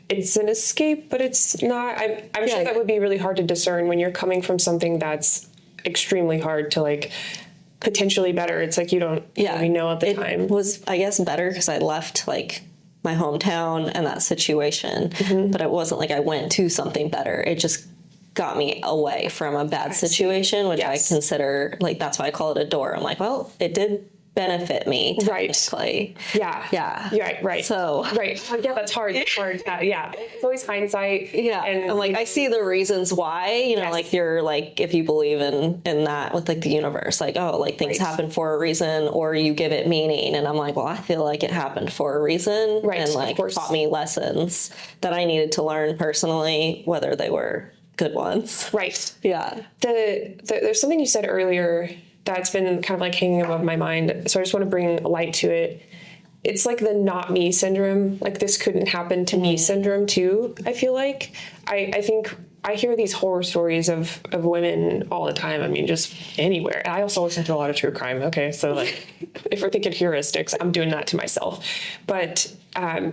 [SPEAKER 1] it's an escape, but it's not. I'm sure that would be really hard to discern when you're coming from something that's extremely hard to like potentially better. It's like you don't really know at the time.
[SPEAKER 2] It was, I guess, better because I left like my hometown and that situation, but it wasn't like I went to something better. It just got me away from a bad situation, which I consider, like, that's why I call it a door. I'm like, well, it did benefit me technically.
[SPEAKER 1] Right.
[SPEAKER 2] So
[SPEAKER 1] that's hard. It's always hindsight.
[SPEAKER 2] And I'm like, I see the reasons why, like you're like, if you believe in that with like the universe, like, oh, like things happen for a reason, or you give it meaning. And I'm like, well, I feel like it happened for a reason, and like taught me lessons that I needed to learn personally, whether they were good ones.
[SPEAKER 1] Right.
[SPEAKER 2] Yeah.
[SPEAKER 1] There's something you said earlier that's been kind of like hanging above my mind. So I just want to bring light to it. It's like the not me syndrome. Like this couldn't happen to me syndrome too. I feel like I think I hear these horror stories of women all the time. I mean, just anywhere. And I also listen to a lot of true crime. Okay. So like if we're thinking heuristics, I'm doing that to myself. But I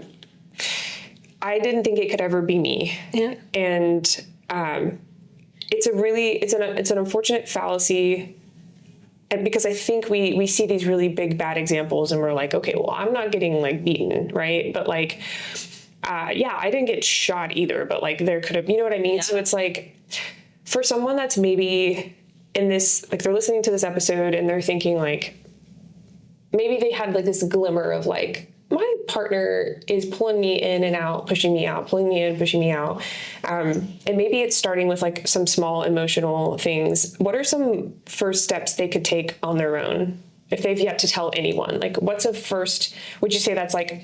[SPEAKER 1] didn't think it could ever be me. Yeah. And it's an unfortunate fallacy, and because I think we see these really big bad examples and we're like, okay, well, I'm not getting like beaten, right? But like, I didn't get shot either, but like there could have, you know what I mean? Yeah. So it's like, for someone that's maybe in this, like they're listening to this episode and they're thinking like, maybe they had like this glimmer of like my partner is pulling me in and out, pushing me out, pulling me in, pushing me out. And maybe it's starting with like some small emotional things. What are some first steps they could take on their own if they've yet to tell anyone? Like, what's a first, would you say that's like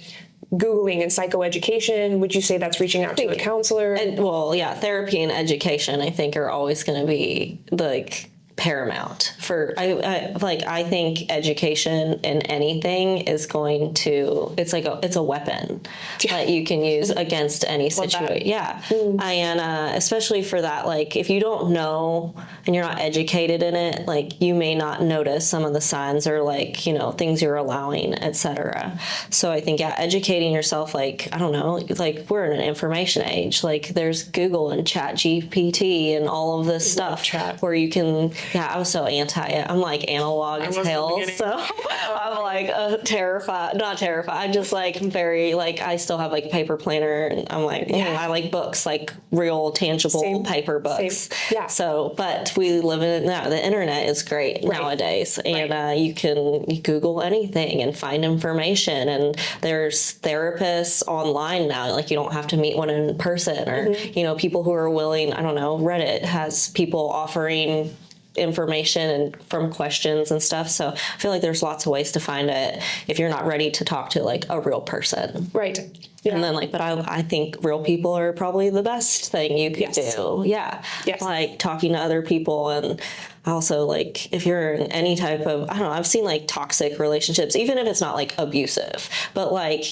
[SPEAKER 1] Googling and psychoeducation? Would you say that's reaching out to a counselor?
[SPEAKER 2] And, well, yeah, therapy and education, I think, are always going to be like paramount for I think education in anything is going to, it's a weapon that you can use against any situation. Yeah. And especially for that, like if you don't know and you're not educated in it, like you may not notice some of the signs or like, you know, things you're allowing, etc. So I think, yeah, educating yourself, like, I don't know, like we're in an information age, like there's Google and Chat GPT and all of this stuff where you can. Yeah, I was so I'm like analog as hell. So I'm like terrified, not terrified. I'm just like very like, I still have like paper planner and I'm like, I like books, like real tangible paper books. Yeah. So, but we live in now. The internet is great nowadays, and you can Google anything and find information. And there's therapists online now. Like you don't have to meet one in person, or you know, people who are willing. I don't know. Reddit has people offering information and from questions and stuff. So I feel like there's lots of ways to find it if you're not ready to talk to like a real person.
[SPEAKER 1] Right. Yeah.
[SPEAKER 2] And then like, but I think real people are probably the best thing you could do. Yeah. Yes. Like talking to other people. And also like if you're in any type of, I don't know, I've seen like toxic relationships, even if it's not like abusive, but like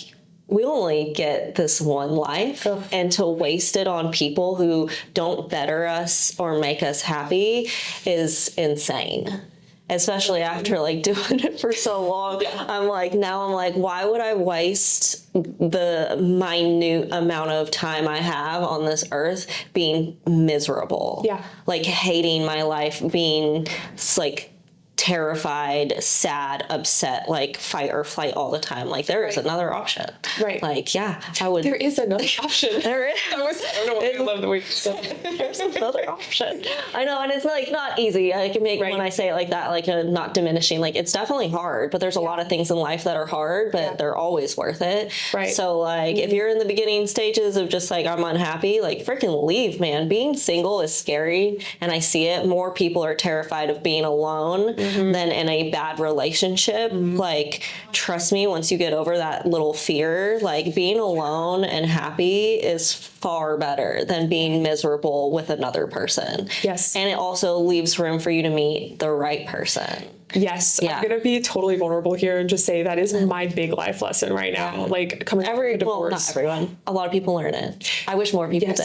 [SPEAKER 2] we only get this one life, and to waste it on people who don't better us or make us happy is insane. Especially after like doing it for so long. I'm like, why would I waste the minute amount of time I have on this earth being miserable? Yeah. Like hating my life, being like terrified, sad, upset, like fight or flight all the time. Like there is another option. Right. Like, yeah, I would.
[SPEAKER 1] There is another option.
[SPEAKER 2] There is.
[SPEAKER 1] I don't know why I love the way you said it.
[SPEAKER 2] There's another option. I know. And it's like not easy. I can make, when I say it like that, like a not diminishing, like it's definitely hard, but there's a lot of things in life that are hard, but they're always worth it. Right. So like if you're in the beginning stages of just like, I'm unhappy, like freaking leave, man. Being single is scary. And I see it. More people are terrified of being alone than in a bad relationship. Like, trust me, once you get over that little fear, like being alone and happy is far better than being miserable with another person. Yes. And it also leaves room for you to meet the right person.
[SPEAKER 1] Yes. Yeah. I'm going to be totally vulnerable here and just say that is my big life lesson right now. Like coming from a divorce.
[SPEAKER 2] Well, not everyone. A lot of people learn it. I wish more people did.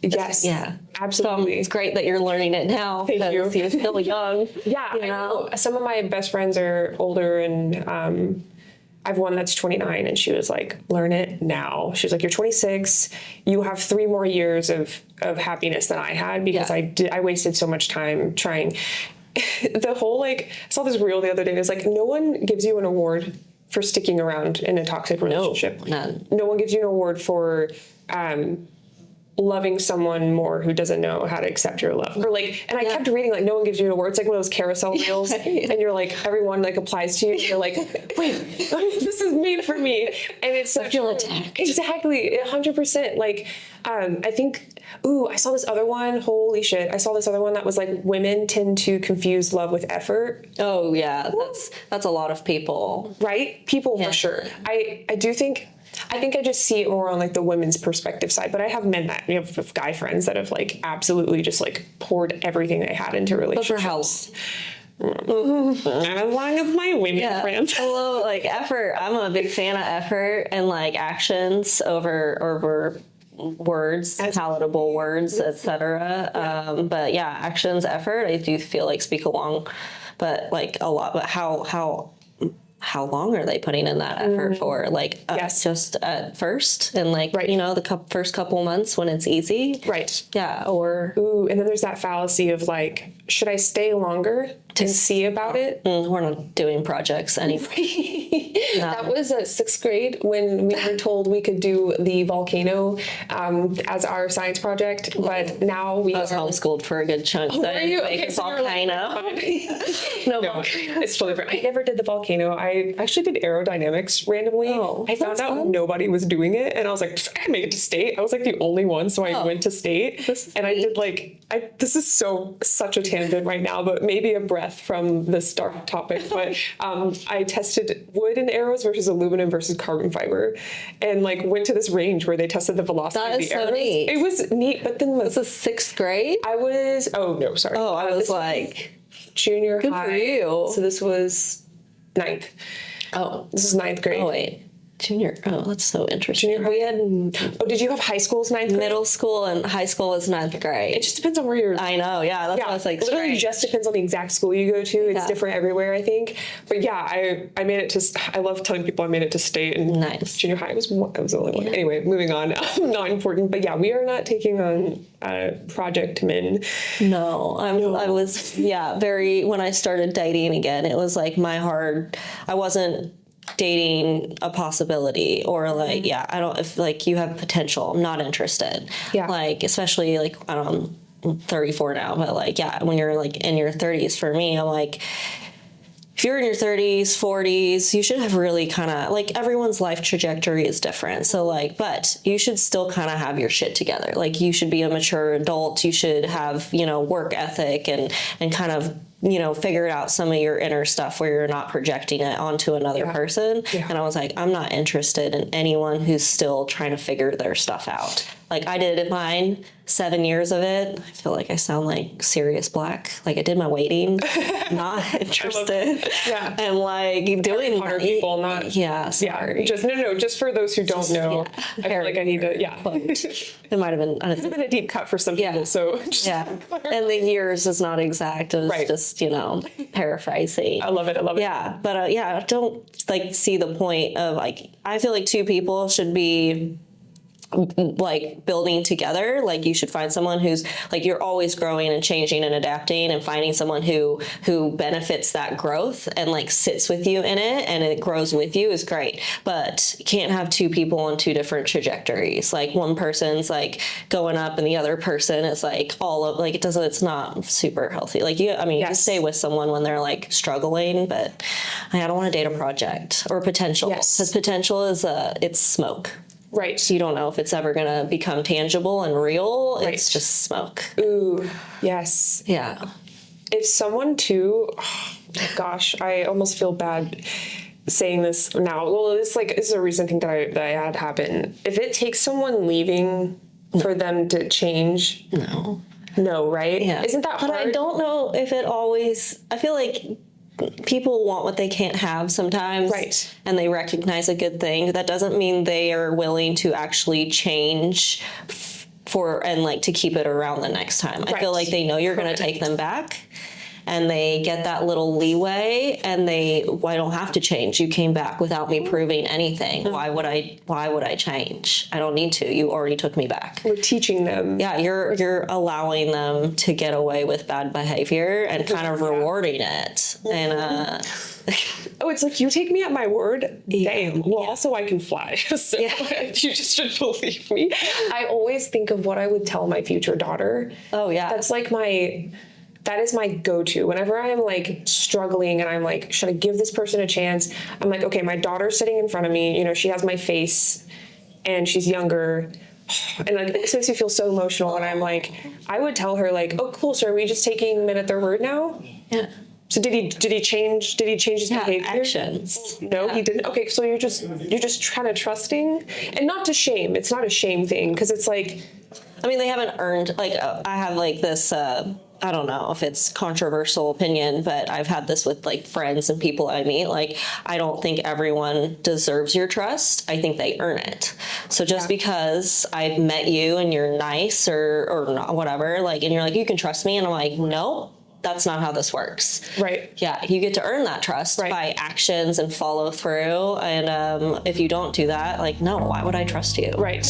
[SPEAKER 1] Yes.
[SPEAKER 2] Yeah.
[SPEAKER 1] Absolutely.
[SPEAKER 2] So it's great that you're learning it now.
[SPEAKER 1] Thank you.
[SPEAKER 2] You're still young.
[SPEAKER 1] Yeah. You know? Some of my best friends are older, and I have one that's 29, and she was like, learn it now. She was like, you're 26. You have 3 more years of happiness than I had, because I wasted so much time trying. The whole, like, I saw this reel the other day. It's like, no one gives you an award for sticking around in a toxic relationship. No, none. No one gives you an award for loving someone more who doesn't know how to accept your love. Or like, and I kept reading, like, no one gives you an award. It's like one of those carousel reels, and you're like, everyone like applies to you, and you're like, wait, this is made for me. And it's so,
[SPEAKER 2] I feel attacked.
[SPEAKER 1] Exactly, 100%. Like, I think, I saw this other one. Holy shit. I saw this other one that was like, women tend to confuse love with effort.
[SPEAKER 2] Oh yeah. That's a lot of people.
[SPEAKER 1] Right? People for sure. I think I just see it more on like the women's perspective side, but I have men that, you have guy friends that have like absolutely just like poured everything they had into relationships.
[SPEAKER 2] But for how?
[SPEAKER 1] As long as my women friends.
[SPEAKER 2] Although like effort, I'm a big fan of effort and like actions over words, palatable words, etc. But yeah, actions, effort, I do feel like speak along, but like a lot. But how long are they putting in that effort for? Like just at first, and like you know, the first couple months when it's easy, right? Yeah. Or
[SPEAKER 1] and then there's that fallacy of like, should I stay longer to see about it?
[SPEAKER 2] We're not doing projects anyway. No.
[SPEAKER 1] That was 6th grade when we were told we could do the volcano as our science project, but now we
[SPEAKER 2] I was homeschooled for a good chunk.
[SPEAKER 1] Were you? Okay,
[SPEAKER 2] it's
[SPEAKER 1] so
[SPEAKER 2] volcano.
[SPEAKER 1] No, it's totally different. I never did the volcano. I actually did aerodynamics randomly.
[SPEAKER 2] Oh,
[SPEAKER 1] I found out nobody was doing it, and I was like, I can make it to state. I was like the only one, so I went to state. I did this is such a tangent right now, but maybe a breath from this dark topic. But I tested wood and arrows versus aluminum versus carbon fiber, and went to this range where they tested the velocity of the arrows.
[SPEAKER 2] Neat.
[SPEAKER 1] It was neat, but then
[SPEAKER 2] This is 6th grade?
[SPEAKER 1] I was sorry.
[SPEAKER 2] Oh, I was like
[SPEAKER 1] junior
[SPEAKER 2] good
[SPEAKER 1] high.
[SPEAKER 2] For you.
[SPEAKER 1] So this was 9th.
[SPEAKER 2] Oh,
[SPEAKER 1] this is 9th grade.
[SPEAKER 2] Oh wait. Junior. Oh, that's so interesting.
[SPEAKER 1] Junior high.
[SPEAKER 2] We had.
[SPEAKER 1] Oh, did you have high school's 9th grade?
[SPEAKER 2] Middle school and high school was 9th grade.
[SPEAKER 1] It just depends on where you're.
[SPEAKER 2] I know. Yeah, that's what I was like.
[SPEAKER 1] Literally,
[SPEAKER 2] strange.
[SPEAKER 1] just depends on the exact school you go to. It's different everywhere, I think. But yeah, I made it to. I love telling people I made it to state and junior high. I was the only one. Anyway, moving on. Not important. But yeah, we are not taking on project men.
[SPEAKER 2] No, I was very. When I started dating again, it was like I wasn't dating a possibility or I don't, if you have potential, I'm not interested. Yeah. Especially I don't know, I'm 34 now, but when you're in your 30s, for me, I'm like, if you're in your 30s, 40s, you should have really kind of everyone's life trajectory is different. So but you should still kind of have your shit together. You should be a mature adult. You should have, work ethic and kind of, figure out some of your inner stuff where you're not projecting it onto another person. Yeah. And I was like, I'm not interested in anyone who's still trying to figure their stuff out. I did mine, 7 years of it. I feel like I sound like Sirius Black. I did my waiting, not interested.
[SPEAKER 1] Yeah.
[SPEAKER 2] And doing
[SPEAKER 1] Harder people, not.
[SPEAKER 2] Yeah, sorry.
[SPEAKER 1] Yeah, just for those who don't know, I feel like I need to,
[SPEAKER 2] It might have been.
[SPEAKER 1] It's been a deep cut for some people, so.
[SPEAKER 2] And the years is not exact. It was just, paraphrasing.
[SPEAKER 1] I love it.
[SPEAKER 2] Yeah, but I don't see the point of I feel like two people should be building together. You should find someone who's you're always growing and changing and adapting, and finding someone who benefits that growth and sits with you in it and it grows with you is great. But you can't have two people on two different trajectories. One person's going up and the other person is all of it's not super healthy. You stay with someone when they're struggling, but I don't want to date a project or potential, because potential is it's smoke.
[SPEAKER 1] Right.
[SPEAKER 2] So you don't know if it's ever going to become tangible and real. Right. It's just smoke.
[SPEAKER 1] Ooh, yes.
[SPEAKER 2] Yeah.
[SPEAKER 1] If someone too, gosh, I almost feel bad saying this now. Well, this is a recent thing that I had happen. If it takes someone leaving for them to change. No, right?
[SPEAKER 2] Yeah.
[SPEAKER 1] Isn't that hard?
[SPEAKER 2] But I don't know if it always, I feel like people want what they can't have sometimes.
[SPEAKER 1] Right.
[SPEAKER 2] And they recognize a good thing. That doesn't mean they are willing to actually change to keep it around the next time. I feel like they know you're going to take them back, and they get that little leeway, and I don't have to change. You came back without me proving anything. Why would I change? I don't need to. You already took me back.
[SPEAKER 1] We're teaching them.
[SPEAKER 2] Yeah, you're allowing them to get away with bad behavior and kind of rewarding it. And
[SPEAKER 1] it's you take me at my word. Damn. Well, also I can fly. So you just should believe me. I always think of what I would tell my future daughter.
[SPEAKER 2] Oh yeah.
[SPEAKER 1] That's that is my go-to. Whenever I'm struggling and I'm should I give this person a chance? I'm okay, my daughter's sitting in front of me. She has my face and she's younger. And it makes me feel so emotional. And I'm I would tell her oh, cool. So are we just taking men at their word now?
[SPEAKER 2] Yeah.
[SPEAKER 1] So did he change his behavior?
[SPEAKER 2] Actions.
[SPEAKER 1] No, he didn't. Okay, so you're just kind of trusting, and not to shame. It's not a shame thing, because it's
[SPEAKER 2] they haven't earned I have this I don't know if it's controversial opinion, but I've had this with friends and people I meet. I don't think everyone deserves your trust. I think they earn it. So just because I've met you and you're nice or not, whatever, and you're you can trust me, and I'm no. That's not how this works.
[SPEAKER 1] Right.
[SPEAKER 2] Yeah, you get to earn that trust by actions and follow through. And if you don't do that, no, why would I trust you?
[SPEAKER 1] Right.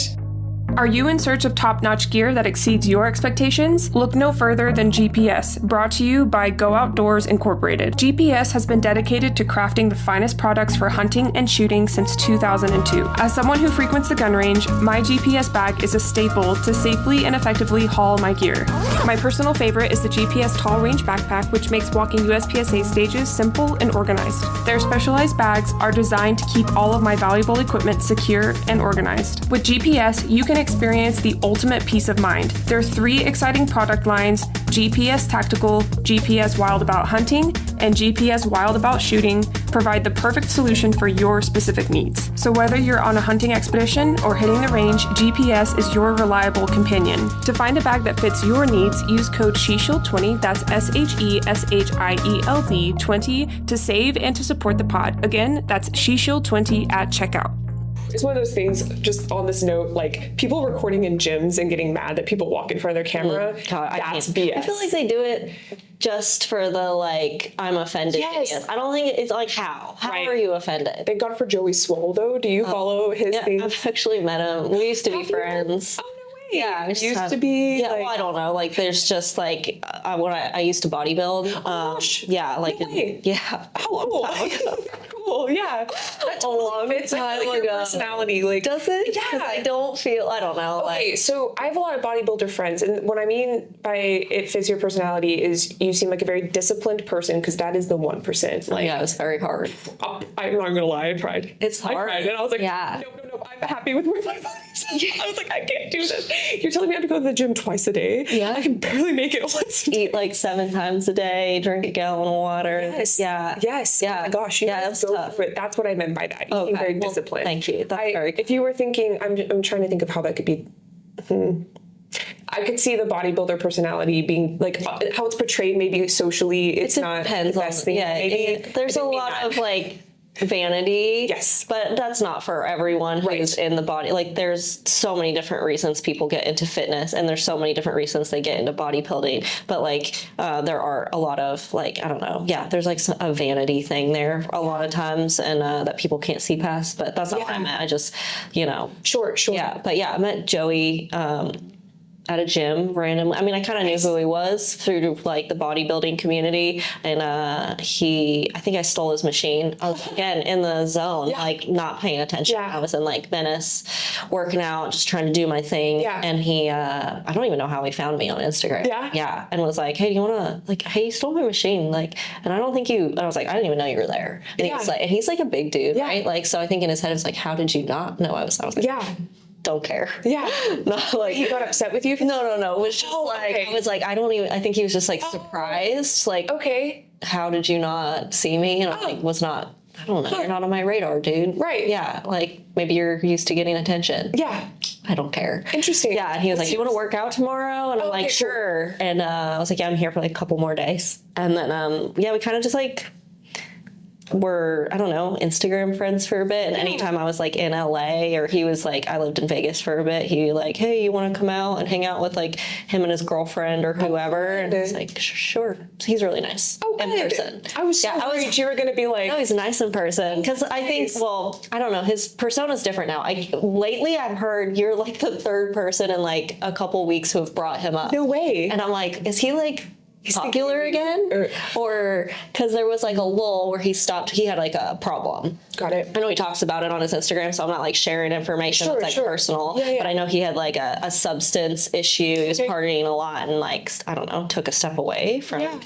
[SPEAKER 1] Are you in search of top-notch gear that exceeds your expectations? Look no further than GPS, brought to you by Go Outdoors Incorporated. GPS has been dedicated to crafting the finest products for hunting and shooting since 2002. As someone who frequents the gun range, my GPS bag is a staple to safely and effectively haul my gear. My personal favorite is the GPS Tall Range Backpack, which makes walking USPSA stages simple and organized. Their specialized bags are designed to keep all of my valuable equipment secure and organized. With GPS, you can experience the ultimate peace of mind. There are 3 exciting product lines: GPS Tactical, GPS Wild About Hunting, and GPS Wild About Shooting provide the perfect solution for your specific needs. So whether you're on a hunting expedition or hitting the range, GPS is your reliable companion. To find a bag that fits your needs, use code SHESHIELD20, that's SHESHIELD 20, to save and to support the pod. Again, that's SHESHIELD20 at checkout. It's one of those things, just on this note, like, people recording in gyms and getting mad that people walk in front of their camera, that's BS.
[SPEAKER 2] I feel like they do it just for the, like, I'm offended. Yes. I don't think it's like, how are you offended?
[SPEAKER 1] Thank God for Joey Swole, though. Do you follow his thing?
[SPEAKER 2] I've actually met him. We used to be friends.
[SPEAKER 1] Oh, no way. Yeah,
[SPEAKER 2] used
[SPEAKER 1] to be.
[SPEAKER 2] Yeah, well, I don't know. Like, there's just like when I used to bodybuild. Yeah, like
[SPEAKER 1] yeah. Oh, cool. Cool. Yeah. That totally fits like your personality. Like,
[SPEAKER 2] does it?
[SPEAKER 1] Yeah.
[SPEAKER 2] I don't know.
[SPEAKER 1] Okay,
[SPEAKER 2] like,
[SPEAKER 1] so I have a lot of bodybuilder friends, and what I mean by it fits your personality is you seem like a very disciplined person, because that is the 1%. Like,
[SPEAKER 2] yeah, it's very hard.
[SPEAKER 1] I'm not gonna lie, I tried.
[SPEAKER 2] It's hard.
[SPEAKER 1] I tried, and I was like, no, I'm happy with where my body's at. I was like, I can't do this. You're telling me I have to go to the gym twice a day?
[SPEAKER 2] Yeah.
[SPEAKER 1] I can barely make it once a day.
[SPEAKER 2] Eat like 7 times a day, drink a gallon of water.
[SPEAKER 1] Yes.
[SPEAKER 2] Yeah.
[SPEAKER 1] Yes.
[SPEAKER 2] Yeah.
[SPEAKER 1] Oh my gosh.
[SPEAKER 2] That's tough.
[SPEAKER 1] That's what I meant by that. You seem very disciplined.
[SPEAKER 2] Thank you. That's very
[SPEAKER 1] If you were thinking, I'm trying to think of how that could be. I could see the bodybuilder personality being like how it's portrayed. Maybe socially, it's not the best thing.
[SPEAKER 2] Yeah.
[SPEAKER 1] Maybe
[SPEAKER 2] there's a lot of like vanity.
[SPEAKER 1] Yes.
[SPEAKER 2] But that's not for everyone who's in the body. Like, there's so many different reasons people get into fitness, and there's so many different reasons they get into bodybuilding. But like, there are a lot of like, I don't know. Yeah, there's like a vanity thing there a lot of times, and that people can't see past. But that's not what I meant. I just, Sure. Yeah. But yeah, I met Joey at a gym randomly. I mean, I kind of knew who he was through like the bodybuilding community, and I think I stole his machine. I was again in the zone, like not paying attention. I was in like Venice working out, just trying to do my thing. And he, I don't even know how he found me on Instagram. And was like, hey, do you want to, like, hey, you stole my machine, like, and I don't think you, I was like, I didn't even know you were there. And he was like, and he's like a big dude, right? Like, so I think in his head it was like, how did you not know I was like, don't care. Not like,
[SPEAKER 1] he got upset with you?
[SPEAKER 2] No. It was just I was like, I think he was just like surprised. Like, how did you not see me? And I like was not, I don't know, you're not on my radar, dude.
[SPEAKER 1] Right.
[SPEAKER 2] Yeah. Like, maybe you're used to getting attention.
[SPEAKER 1] Yeah.
[SPEAKER 2] I don't care.
[SPEAKER 1] Interesting.
[SPEAKER 2] Yeah. And he was like, do you want to work out tomorrow? And I'm like, sure. Cool. And I was like, yeah, I'm here for like a couple more days. And then, we kind of just like, were, I don't know, Instagram friends for a bit. And anytime I was like in LA, or he was like, I lived in Vegas for a bit, he'd be like, hey, you want to come out and hang out with like him and his girlfriend or whoever? And it's like, sure. He's really nice in person.
[SPEAKER 1] I was so worried you were going to be like,
[SPEAKER 2] no, he's nice in person. Because I think, well, I don't know, his persona's different now. Lately I've heard you're like the 3rd person in like a couple weeks who have brought him up.
[SPEAKER 1] No way.
[SPEAKER 2] And I'm like, is he like popular again? Or because there was like a lull where he stopped, he had like a problem.
[SPEAKER 1] Got it.
[SPEAKER 2] I know he talks about it on his Instagram, so I'm not like sharing information that's like personal. But I know he had like a substance issue. He was partying a lot and like, I don't know, took a step away from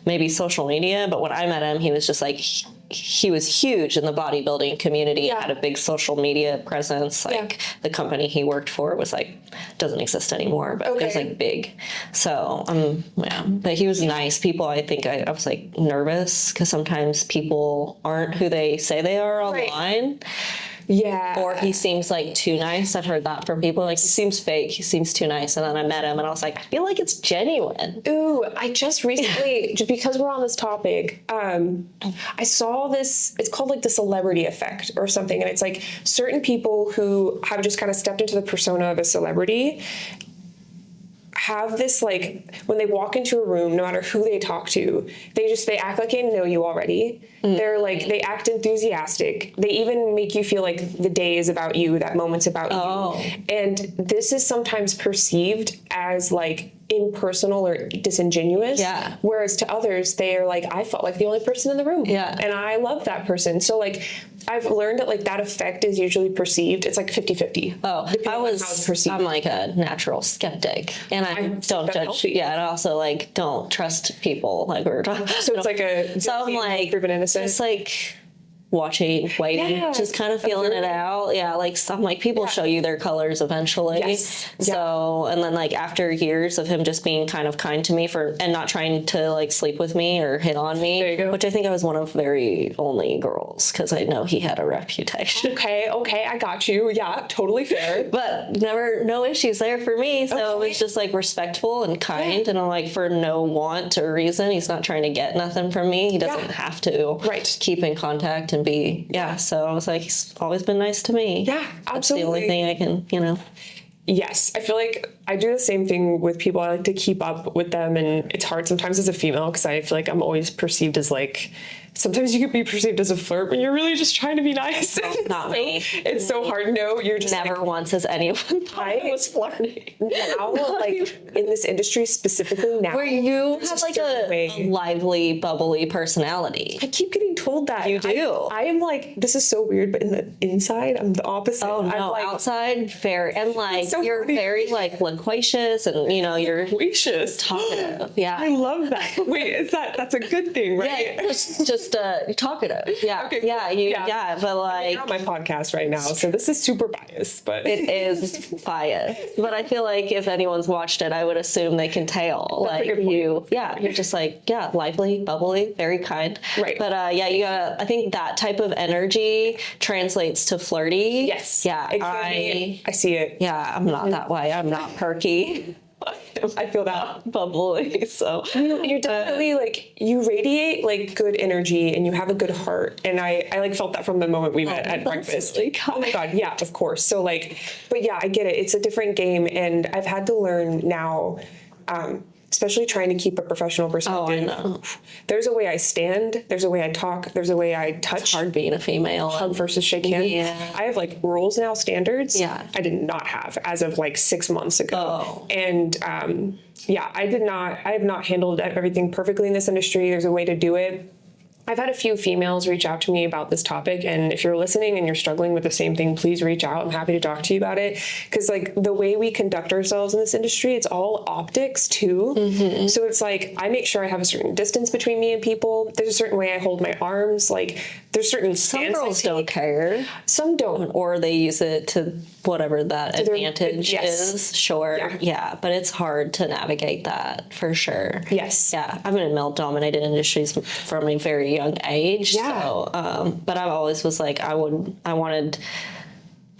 [SPEAKER 2] maybe social media. But when I met him, he was just like, he was huge in the bodybuilding community, had a big social media presence. Like the company he worked for was like, doesn't exist anymore, but it was like big. So, but he was nice. People, I think I was like nervous because sometimes people aren't who they say they are online.
[SPEAKER 1] Yeah.
[SPEAKER 2] Or he seems like too nice. I've heard that from people. Like, he seems fake. He seems too nice. And then I met him and I was like, I feel like it's genuine.
[SPEAKER 1] Ooh, I just recently, just because we're on this topic, I saw this, it's called like the celebrity effect or something. And it's like certain people who have just kind of stepped into the persona of a celebrity have this, like, when they walk into a room, no matter who they talk to, they act like they know you already. They're like, they act enthusiastic. They even make you feel like the day is about you, that moment's about you. And this is sometimes perceived as like impersonal or disingenuous.
[SPEAKER 2] Yeah.
[SPEAKER 1] Whereas to others, they are like, I felt like the only person in the room.
[SPEAKER 2] Yeah.
[SPEAKER 1] And I love that person. So like, I've learned that like that effect is usually perceived. It's like 50-50.
[SPEAKER 2] I'm like a natural skeptic, and I don't judge. Yeah, and I also like don't trust people. Like we were talking.
[SPEAKER 1] So it's like
[SPEAKER 2] I'm like
[SPEAKER 1] proven innocent.
[SPEAKER 2] Just like waiting, just kind of feeling it out. Yeah, like some like people show you their colors eventually.
[SPEAKER 1] Yes.
[SPEAKER 2] So and then like after years of him just being kind of kind to me and not trying to like sleep with me or hit on me,
[SPEAKER 1] there you go.
[SPEAKER 2] Which I think I was one of very only girls because I know he had a reputation.
[SPEAKER 1] Okay, I got you. Yeah, totally fair.
[SPEAKER 2] But no issues there for me. So it was just like respectful and kind, and I'm like for no want or reason. He's not trying to get nothing from me. He doesn't have to keep in contact and be so I was like, he's always been nice to me.
[SPEAKER 1] Yeah, absolutely.
[SPEAKER 2] That's the only thing I can,
[SPEAKER 1] Yes, I feel like I do the same thing with people. I like to keep up with them, and it's hard sometimes as a female because I feel like I'm always perceived as like, sometimes you could be perceived as a flirt when you're really just trying to be nice.
[SPEAKER 2] Not me.
[SPEAKER 1] It's so hard. No, you're just
[SPEAKER 2] never once has anyone thought I was flirting.
[SPEAKER 1] Now, like in this industry specifically now,
[SPEAKER 2] where you have like a lively, bubbly personality.
[SPEAKER 1] I keep getting told that.
[SPEAKER 2] You do.
[SPEAKER 1] I am like, this is so weird, but in the inside, I'm the opposite.
[SPEAKER 2] Oh no,
[SPEAKER 1] I'm like,
[SPEAKER 2] outside, very, and like you're very like loquacious, and you're
[SPEAKER 1] loquacious,
[SPEAKER 2] talkative. Yeah,
[SPEAKER 1] I love that. Wait, that's a good thing, right?
[SPEAKER 2] Yeah, just talkative. Yeah,
[SPEAKER 1] okay,
[SPEAKER 2] cool. But like
[SPEAKER 1] you're on my podcast right now, so this is super biased, but
[SPEAKER 2] it is biased. But I feel like if anyone's watched it, I would assume they can tell.
[SPEAKER 1] That's
[SPEAKER 2] like you're just like lively, bubbly, very kind.
[SPEAKER 1] Right.
[SPEAKER 2] But you gotta. I think that type of energy translates to flirty.
[SPEAKER 1] Yes.
[SPEAKER 2] Yeah.
[SPEAKER 1] I see it.
[SPEAKER 2] Yeah, I'm not that way. I'm not perky.
[SPEAKER 1] I feel that.
[SPEAKER 2] Bubbly. So
[SPEAKER 1] you're definitely like, you radiate like good energy and you have a good heart. And I like felt that from the moment we met at breakfast. Like, oh my God. Yeah, of course. So like, but yeah, I get it. It's a different game. And I've had to learn now, especially trying to keep a professional perspective.
[SPEAKER 2] Oh, I know.
[SPEAKER 1] There's a way I stand. There's a way I talk. There's a way I touch.
[SPEAKER 2] It's hard being a female.
[SPEAKER 1] Hug versus shake hand.
[SPEAKER 2] Yeah.
[SPEAKER 1] I have like rules now, standards.
[SPEAKER 2] Yeah.
[SPEAKER 1] I did not have as of like 6 months ago.
[SPEAKER 2] Oh.
[SPEAKER 1] And I have not handled everything perfectly in this industry. There's a way to do it. I've had a few females reach out to me about this topic, and if you're listening and you're struggling with the same thing, please reach out. I'm happy to talk to you about it, because like the way we conduct ourselves in this industry, it's all optics too. Mm-hmm. So it's like I make sure I have a certain distance between me and people. There's a certain way I hold my arms. Like there's certain
[SPEAKER 2] some girls don't care.
[SPEAKER 1] Some don't,
[SPEAKER 2] or they use it to whatever that advantage is. Sure, yeah, but it's hard to navigate that for sure.
[SPEAKER 1] Yes,
[SPEAKER 2] yeah. I've been in male-dominated industries from a very young age.
[SPEAKER 1] Yeah.
[SPEAKER 2] So, but I always was like, I wanted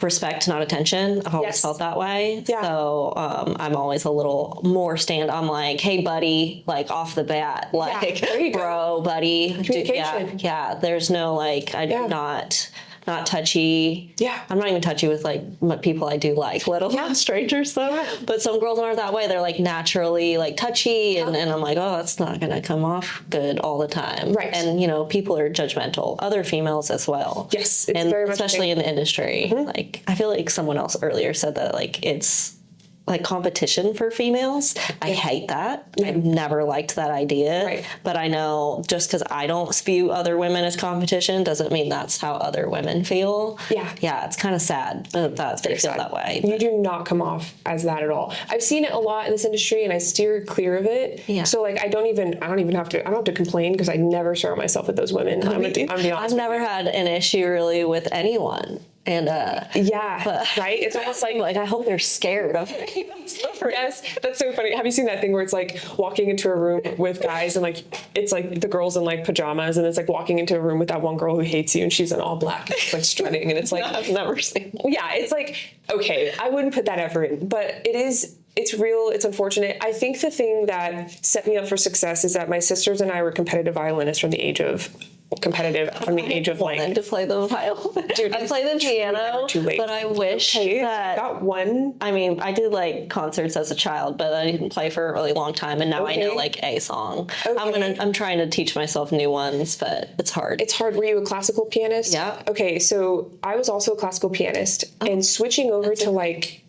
[SPEAKER 2] respect, not attention. I've always felt that way.
[SPEAKER 1] Yeah.
[SPEAKER 2] So I'm always a little more I'm like, hey, buddy, like off the bat, like, bro, buddy.
[SPEAKER 1] Communication.
[SPEAKER 2] Yeah. There's no like, not touchy.
[SPEAKER 1] Yeah.
[SPEAKER 2] I'm not even touchy with like people I do like, let alone strangers though. Yeah. But some girls aren't that way. They're like naturally like touchy, and I'm like, oh, that's not gonna come off good all the time.
[SPEAKER 1] Right.
[SPEAKER 2] And people are judgmental. Other females as well.
[SPEAKER 1] Yes.
[SPEAKER 2] It's and very especially in the industry. Mm-hmm. Like I feel like someone else earlier said that like it's like competition for females. I hate that. I've never liked that idea.
[SPEAKER 1] Right.
[SPEAKER 2] But I know just because I don't view other women as competition doesn't mean that's how other women feel.
[SPEAKER 1] Yeah.
[SPEAKER 2] Yeah, it's kind of sad that they feel that way.
[SPEAKER 1] You do not come off as that at all. I've seen it a lot in this industry and I steer clear of it. Yeah. So like I don't have to complain because I never surround myself with those women.
[SPEAKER 2] I've never had an issue really with anyone. And
[SPEAKER 1] right? It's almost like
[SPEAKER 2] I hope they're scared of me.
[SPEAKER 1] Yes, that's so funny. Have you seen that thing where it's like walking into a room with guys and like it's like the girls in like pajamas, and it's like walking into a room with that one girl who hates you and she's in all black, and it's like strutting, and it's like
[SPEAKER 2] I've never seen that.
[SPEAKER 1] Yeah, it's like, okay, I wouldn't put that effort in, but it's real. It's unfortunate. I think the thing that set me up for success is that my sisters and I were competitive violinists from the age of competitive from the age of like...
[SPEAKER 2] I wanted to play the violin.
[SPEAKER 1] Dude,
[SPEAKER 2] I play the piano,
[SPEAKER 1] too late.
[SPEAKER 2] but I wish that...
[SPEAKER 1] Got one.
[SPEAKER 2] I mean, I did like concerts as a child, but I didn't play for a really long time, and now I know like a song. I'm trying to teach myself new ones, but it's hard.
[SPEAKER 1] It's hard. Were you a classical pianist?
[SPEAKER 2] Yeah.
[SPEAKER 1] Okay, so I was also a classical pianist, and switching over to like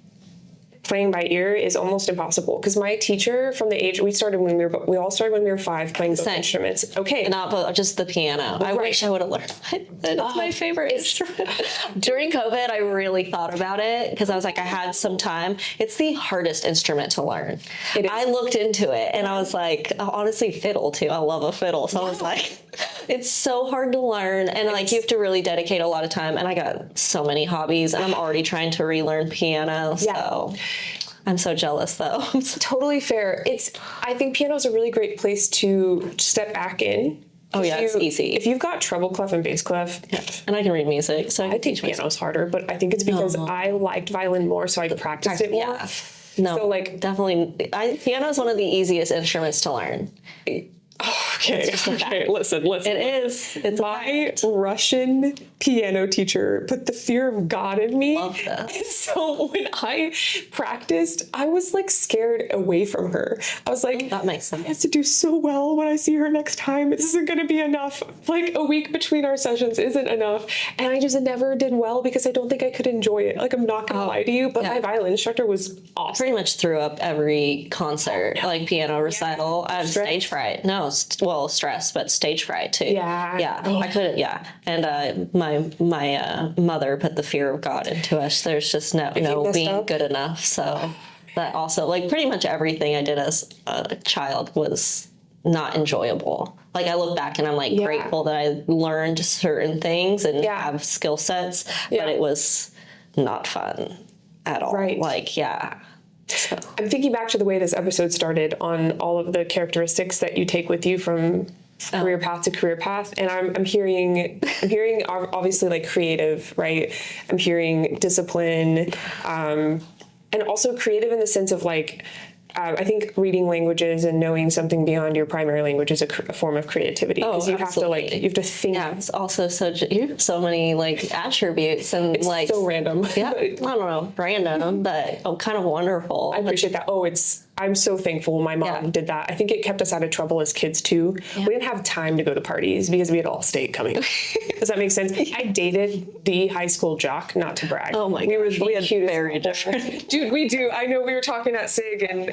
[SPEAKER 1] playing by ear is almost impossible because my teacher from the age we all started when we were 5 playing both instruments. Okay,
[SPEAKER 2] not both, just the piano. I wish I would have learned. It's my favorite instrument. During COVID, I really thought about it because I was like, I had some time. It's the hardest instrument to learn. I looked into it and I was like, honestly, fiddle too. I love a fiddle, so I was like, it's so hard to learn, and like you have to really dedicate a lot of time. And I got so many hobbies, and I'm already trying to relearn piano. So. I'm so jealous, though.
[SPEAKER 1] Totally fair. I think piano is a really great place to step back in.
[SPEAKER 2] Oh, yeah, it's easy.
[SPEAKER 1] If you've got treble clef and bass clef.
[SPEAKER 2] Yeah. And I can read music, so
[SPEAKER 1] I think piano's harder, but I think it's because I liked violin more, so I practiced it more.
[SPEAKER 2] Yeah. No, so like definitely. Piano is one of the easiest instruments to learn.
[SPEAKER 1] Okay, listen.
[SPEAKER 2] It is. It's
[SPEAKER 1] my Russian piano teacher put the fear of God in me.
[SPEAKER 2] Love that.
[SPEAKER 1] So when I practiced, I was like scared away from her. I was like,
[SPEAKER 2] that makes sense.
[SPEAKER 1] I have to do so well when I see her next time. This isn't going to be enough. Like a week between our sessions isn't enough. And I just never did well because I don't think I could enjoy it. Like I'm not going to lie to you, but my violin instructor was awesome.
[SPEAKER 2] Pretty much threw up every concert, like piano recital. I had stage fright. No, stress, but stage fright too.
[SPEAKER 1] Yeah.
[SPEAKER 2] I couldn't. Yeah, and my mother put the fear of God into us. There's just no being good enough. So that also, like, pretty much everything I did as a child was not enjoyable. Like I look back and I'm like grateful that I learned certain things and have skill sets, but it was not fun at all.
[SPEAKER 1] Right.
[SPEAKER 2] Like So.
[SPEAKER 1] I'm thinking back to the way this episode started on all of the characteristics that you take with you from career path to career path, and I'm hearing obviously like creative, right? I'm hearing discipline, and also creative in the sense of like. I think reading languages and knowing something beyond your primary language is a form of creativity because you have to think.
[SPEAKER 2] Yeah, it's also you have so many like attributes and
[SPEAKER 1] it's
[SPEAKER 2] like
[SPEAKER 1] so random.
[SPEAKER 2] Yeah, I don't know, random, but kind of wonderful.
[SPEAKER 1] I appreciate that. I'm so thankful my mom did that. I think it kept us out of trouble as kids too. Yeah. We didn't have time to go to parties because we had all state coming. Does that make sense? I dated the high school jock, not to brag.
[SPEAKER 2] Oh my gosh, we had very different.
[SPEAKER 1] Dude, we do. I know we were talking at SIG and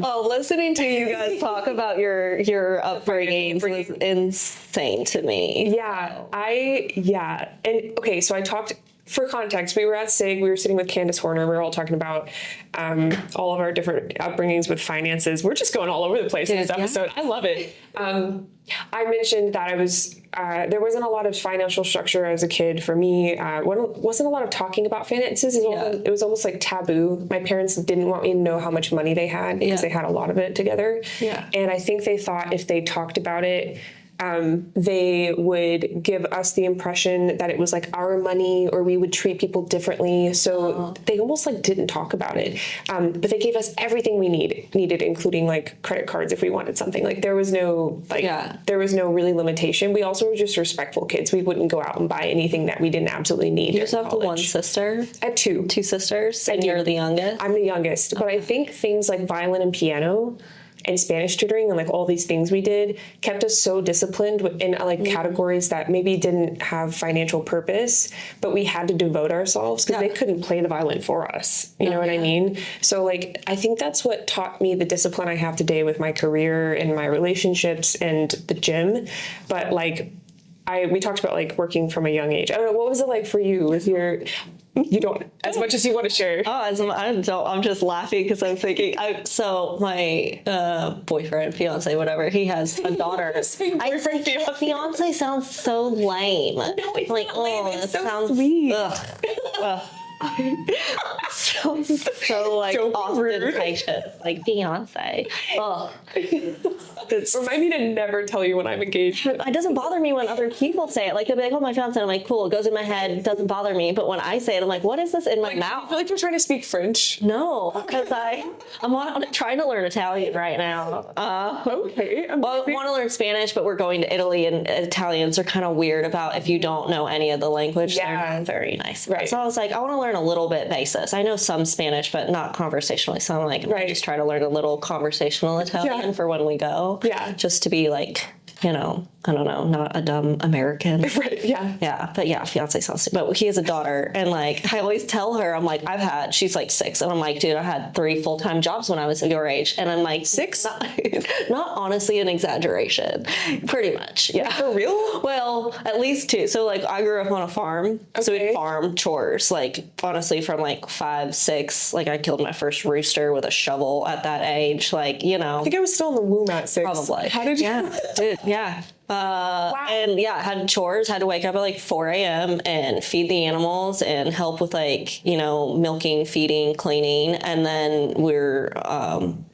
[SPEAKER 2] listening to you guys talk about your upbringings was insane to me.
[SPEAKER 1] And okay, so I talked. For context, we were at SIG, we were sitting with Candace Horner, we were all talking about all of our different upbringings with finances. We're just going all over the place in this episode. I love it. I mentioned that there wasn't a lot of financial structure as a kid for me. Wasn't a lot of talking about finances. It was almost like taboo. My parents didn't want me to know how much money they had because they had a lot of it together. Yeah. And I think they thought if they talked about it, they would give us the impression that it was like our money or we would treat people differently. So they almost like didn't talk about it. But they gave us everything we needed, including like credit cards if we wanted something. Like there was no really limitation. We also were just respectful kids. We wouldn't go out and buy anything that we didn't absolutely need.
[SPEAKER 2] You just have the one sister?
[SPEAKER 1] I had two.
[SPEAKER 2] Two sisters? And you're the youngest?
[SPEAKER 1] I'm the youngest. Okay. But I think things like violin and piano and Spanish tutoring and like all these things we did kept us so disciplined in like categories that maybe didn't have financial purpose, but we had to devote ourselves because they couldn't play the violin for us. You know what I mean? So like, I think that's what taught me the discipline I have today with my career and my relationships and the gym. But like, we talked about like working from a young age. I don't know, what was it like for you with you don't, as much as you want to share.
[SPEAKER 2] I'm just laughing because I'm thinking, so my boyfriend, fiance, whatever, he has a daughter.
[SPEAKER 1] Boyfriend,
[SPEAKER 2] fiance sounds so lame.
[SPEAKER 1] No, it's
[SPEAKER 2] like,
[SPEAKER 1] not lame. It's
[SPEAKER 2] it
[SPEAKER 1] so
[SPEAKER 2] sounds
[SPEAKER 1] sweet.
[SPEAKER 2] Sounds so like ostentatious, like Beyonce. Oh,
[SPEAKER 1] Remind me to never tell you when I'm engaged.
[SPEAKER 2] it doesn't bother me when other people say it. Like they'll be like, "Oh, my fiance," I'm like, "Cool." It goes in my head. It doesn't bother me. But when I say it, I'm like, "What is this in my mouth?"
[SPEAKER 1] I feel like you're trying to speak French.
[SPEAKER 2] No, because I'm trying to learn Italian right now.
[SPEAKER 1] Okay.
[SPEAKER 2] Well, I want to learn Spanish, but we're going to Italy, and Italians are kind of weird about if you don't know any of the language.
[SPEAKER 1] Yeah.
[SPEAKER 2] They're not very nice.
[SPEAKER 1] Right.
[SPEAKER 2] So I was like, I want to learn a little bit basis. I know some Spanish, but not conversationally. So I'm like, I just try to learn a little conversational Italian for when we go.
[SPEAKER 1] Yeah.
[SPEAKER 2] Just to be like, I don't know, not a dumb American.
[SPEAKER 1] Right, yeah.
[SPEAKER 2] Yeah, but yeah, fiance sounds, but he has a daughter, and like, I always tell her, I'm like, she's like 6, and I'm like, dude, I had 3 full-time jobs when I was your age, and I'm like,
[SPEAKER 1] 6?
[SPEAKER 2] Not honestly an exaggeration, pretty much, yeah.
[SPEAKER 1] For real?
[SPEAKER 2] Well, at least 2. So like, I grew up on a farm, so we'd farm chores, like, honestly, from like 5, 6, like, I killed my first rooster with a shovel at that age, like,
[SPEAKER 1] I think I was still in the womb at 6.
[SPEAKER 2] Probably.
[SPEAKER 1] How did you?
[SPEAKER 2] Yeah, dude, yeah.
[SPEAKER 1] Wow.
[SPEAKER 2] And yeah, had chores, had to wake up at like 4 a.m. and feed the animals and help with like, milking, feeding, cleaning. And then we're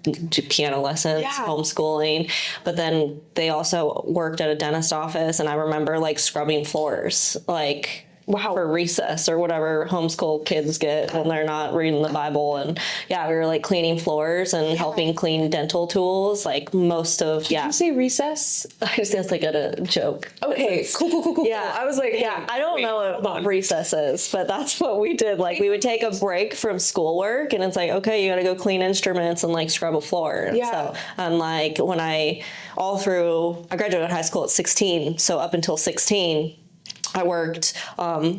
[SPEAKER 2] do piano lessons, homeschooling. But then they also worked at a dentist office, and I remember like scrubbing floors, like for recess or whatever homeschool kids get when they're not reading the Bible. And yeah, we were like cleaning floors and helping clean dental tools, like most of,
[SPEAKER 1] Did you say recess?
[SPEAKER 2] I just guess like a joke.
[SPEAKER 1] Okay, cool.
[SPEAKER 2] Yeah,
[SPEAKER 1] I was like,
[SPEAKER 2] I don't know what recess is, but that's what we did. Like we would take a break from schoolwork, and it's like, okay, you got to go clean instruments and like scrub a floor. And so, and like when I graduated high school at 16, so up until 16, I worked,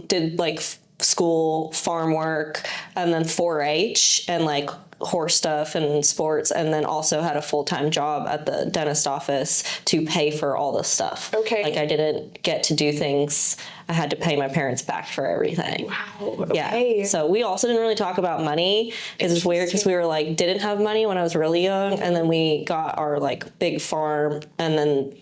[SPEAKER 2] did like school, farm work, and then 4-H and like horse stuff and sports, and then also had a full-time job at the dentist office to pay for all the stuff.
[SPEAKER 1] Okay.
[SPEAKER 2] Like I didn't get to do things. I had to pay my parents back for everything.
[SPEAKER 1] Wow. Okay.
[SPEAKER 2] Yeah. So we also didn't really talk about money. It's weird because we were like, didn't have money when I was really young. And then we got our like big farm, and then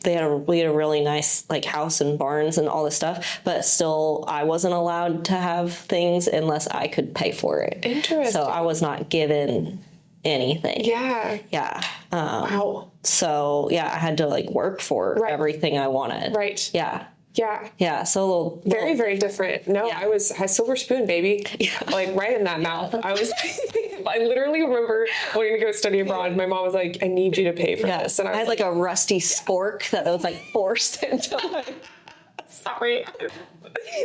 [SPEAKER 2] we had a really nice like house and barns and all this stuff, but still I wasn't allowed to have things unless I could pay for it.
[SPEAKER 1] Interesting.
[SPEAKER 2] So I was not given anything.
[SPEAKER 1] Yeah.
[SPEAKER 2] Yeah.
[SPEAKER 1] Wow.
[SPEAKER 2] So yeah, I had to like work for everything I wanted.
[SPEAKER 1] Right.
[SPEAKER 2] Yeah.
[SPEAKER 1] Yeah.
[SPEAKER 2] Yeah. So a little
[SPEAKER 1] very, very different. No, I had silver spoon, baby.
[SPEAKER 2] Yeah.
[SPEAKER 1] Like right in that mouth. I literally remember wanting to go study abroad. My mom was like, I need you to pay for this. And
[SPEAKER 2] I had like a rusty spork that was like forced into my...
[SPEAKER 1] Sorry.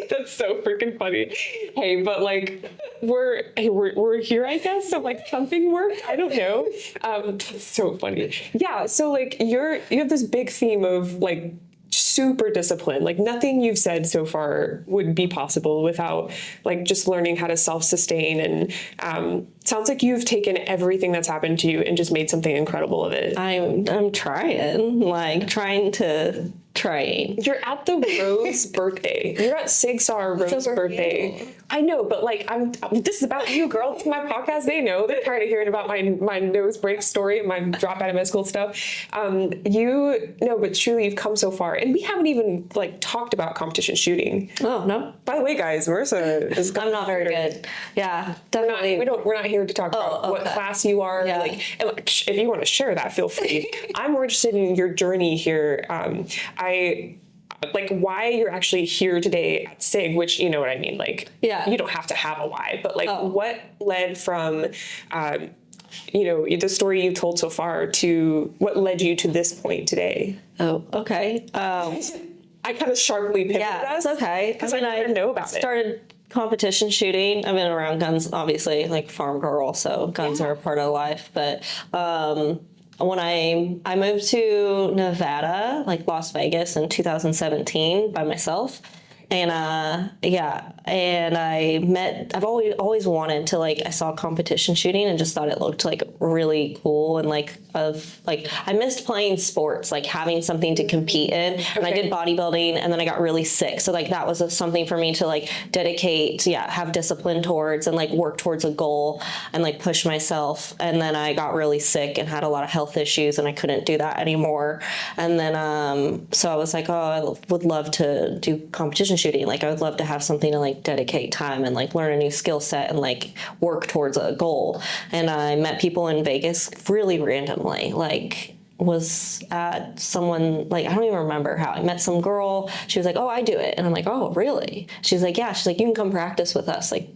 [SPEAKER 1] That's so freaking funny. Hey, but like we're here, I guess. So like something worked. I don't know. That's so funny. Yeah. So like you have this big theme of like super disciplined. Like nothing you've said so far would be possible without like just learning how to self-sustain. And sounds like you've taken everything that's happened to you and just made something incredible of it.
[SPEAKER 2] I'm trying.
[SPEAKER 1] You're at the Rose birthday. You're at Sigsar Rose birthday. I know, but like this is about you, girl. It's my podcast. They know. They're tired of hearing about my nose break story and my drop out of med school stuff. But truly you've come so far. And we haven't even like talked about competition shooting.
[SPEAKER 2] Oh no.
[SPEAKER 1] By the way, guys, Marisa is
[SPEAKER 2] I'm not very good. Yeah. Definitely.
[SPEAKER 1] We're not here to talk about what class you are.
[SPEAKER 2] Yeah.
[SPEAKER 1] And if you want to share that, feel free. I'm more interested in your journey here. Like why you're actually here today at SIG, which you know what I mean. Like, you don't have to have a why, but like what led from, the story you've told so far to what led you to this point today?
[SPEAKER 2] Oh, okay.
[SPEAKER 1] I kind of sharply pivoted us.
[SPEAKER 2] That's okay.
[SPEAKER 1] Because I didn't know about it.
[SPEAKER 2] Started competition shooting. I've been around guns, obviously, like farm girl, so guns are a part of life. But when I moved to Nevada, like Las Vegas in 2017 by myself. And and I've always wanted to, like, I saw competition shooting and just thought it looked like really cool, and I missed playing sports, like having something to compete in. And I did bodybuilding, and then I got really sick, so like that was something for me to like dedicate, have discipline towards, and like work towards a goal and like push myself. And then I got really sick and had a lot of health issues, and I couldn't do that anymore. And then so I was like, I would love to do competition competition shooting. Like I would love to have something to like dedicate time and like learn a new skill set and like work towards a goal. And I met people in Vegas really randomly, like was at someone, like, I don't even remember how I met some girl. She was like, oh, I do it. And I'm like, oh, really? She's like, yeah. She's like, you can come practice with us like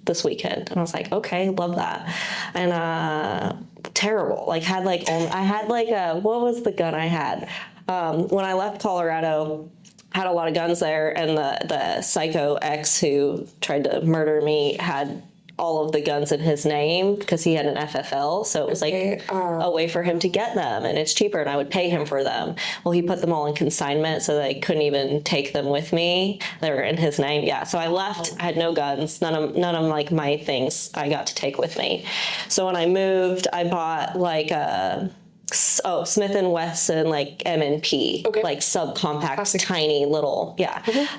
[SPEAKER 2] this weekend. And I was like, okay, love that. And terrible. Like had like, I had like what was the gun I had? When I left Colorado, had a lot of guns there, and the psycho ex who tried to murder me had all of the guns in his name because he had an FFL. So it was like a way for him to get them, and it's cheaper, and I would pay him for them. Well, he put them all in consignment, so I couldn't even take them with me. They were in his name. Yeah. So I left. I had no guns. None of like my things I got to take with me. So when I moved, I bought like a Smith & Wesson, like M&P, like subcompact, tiny little,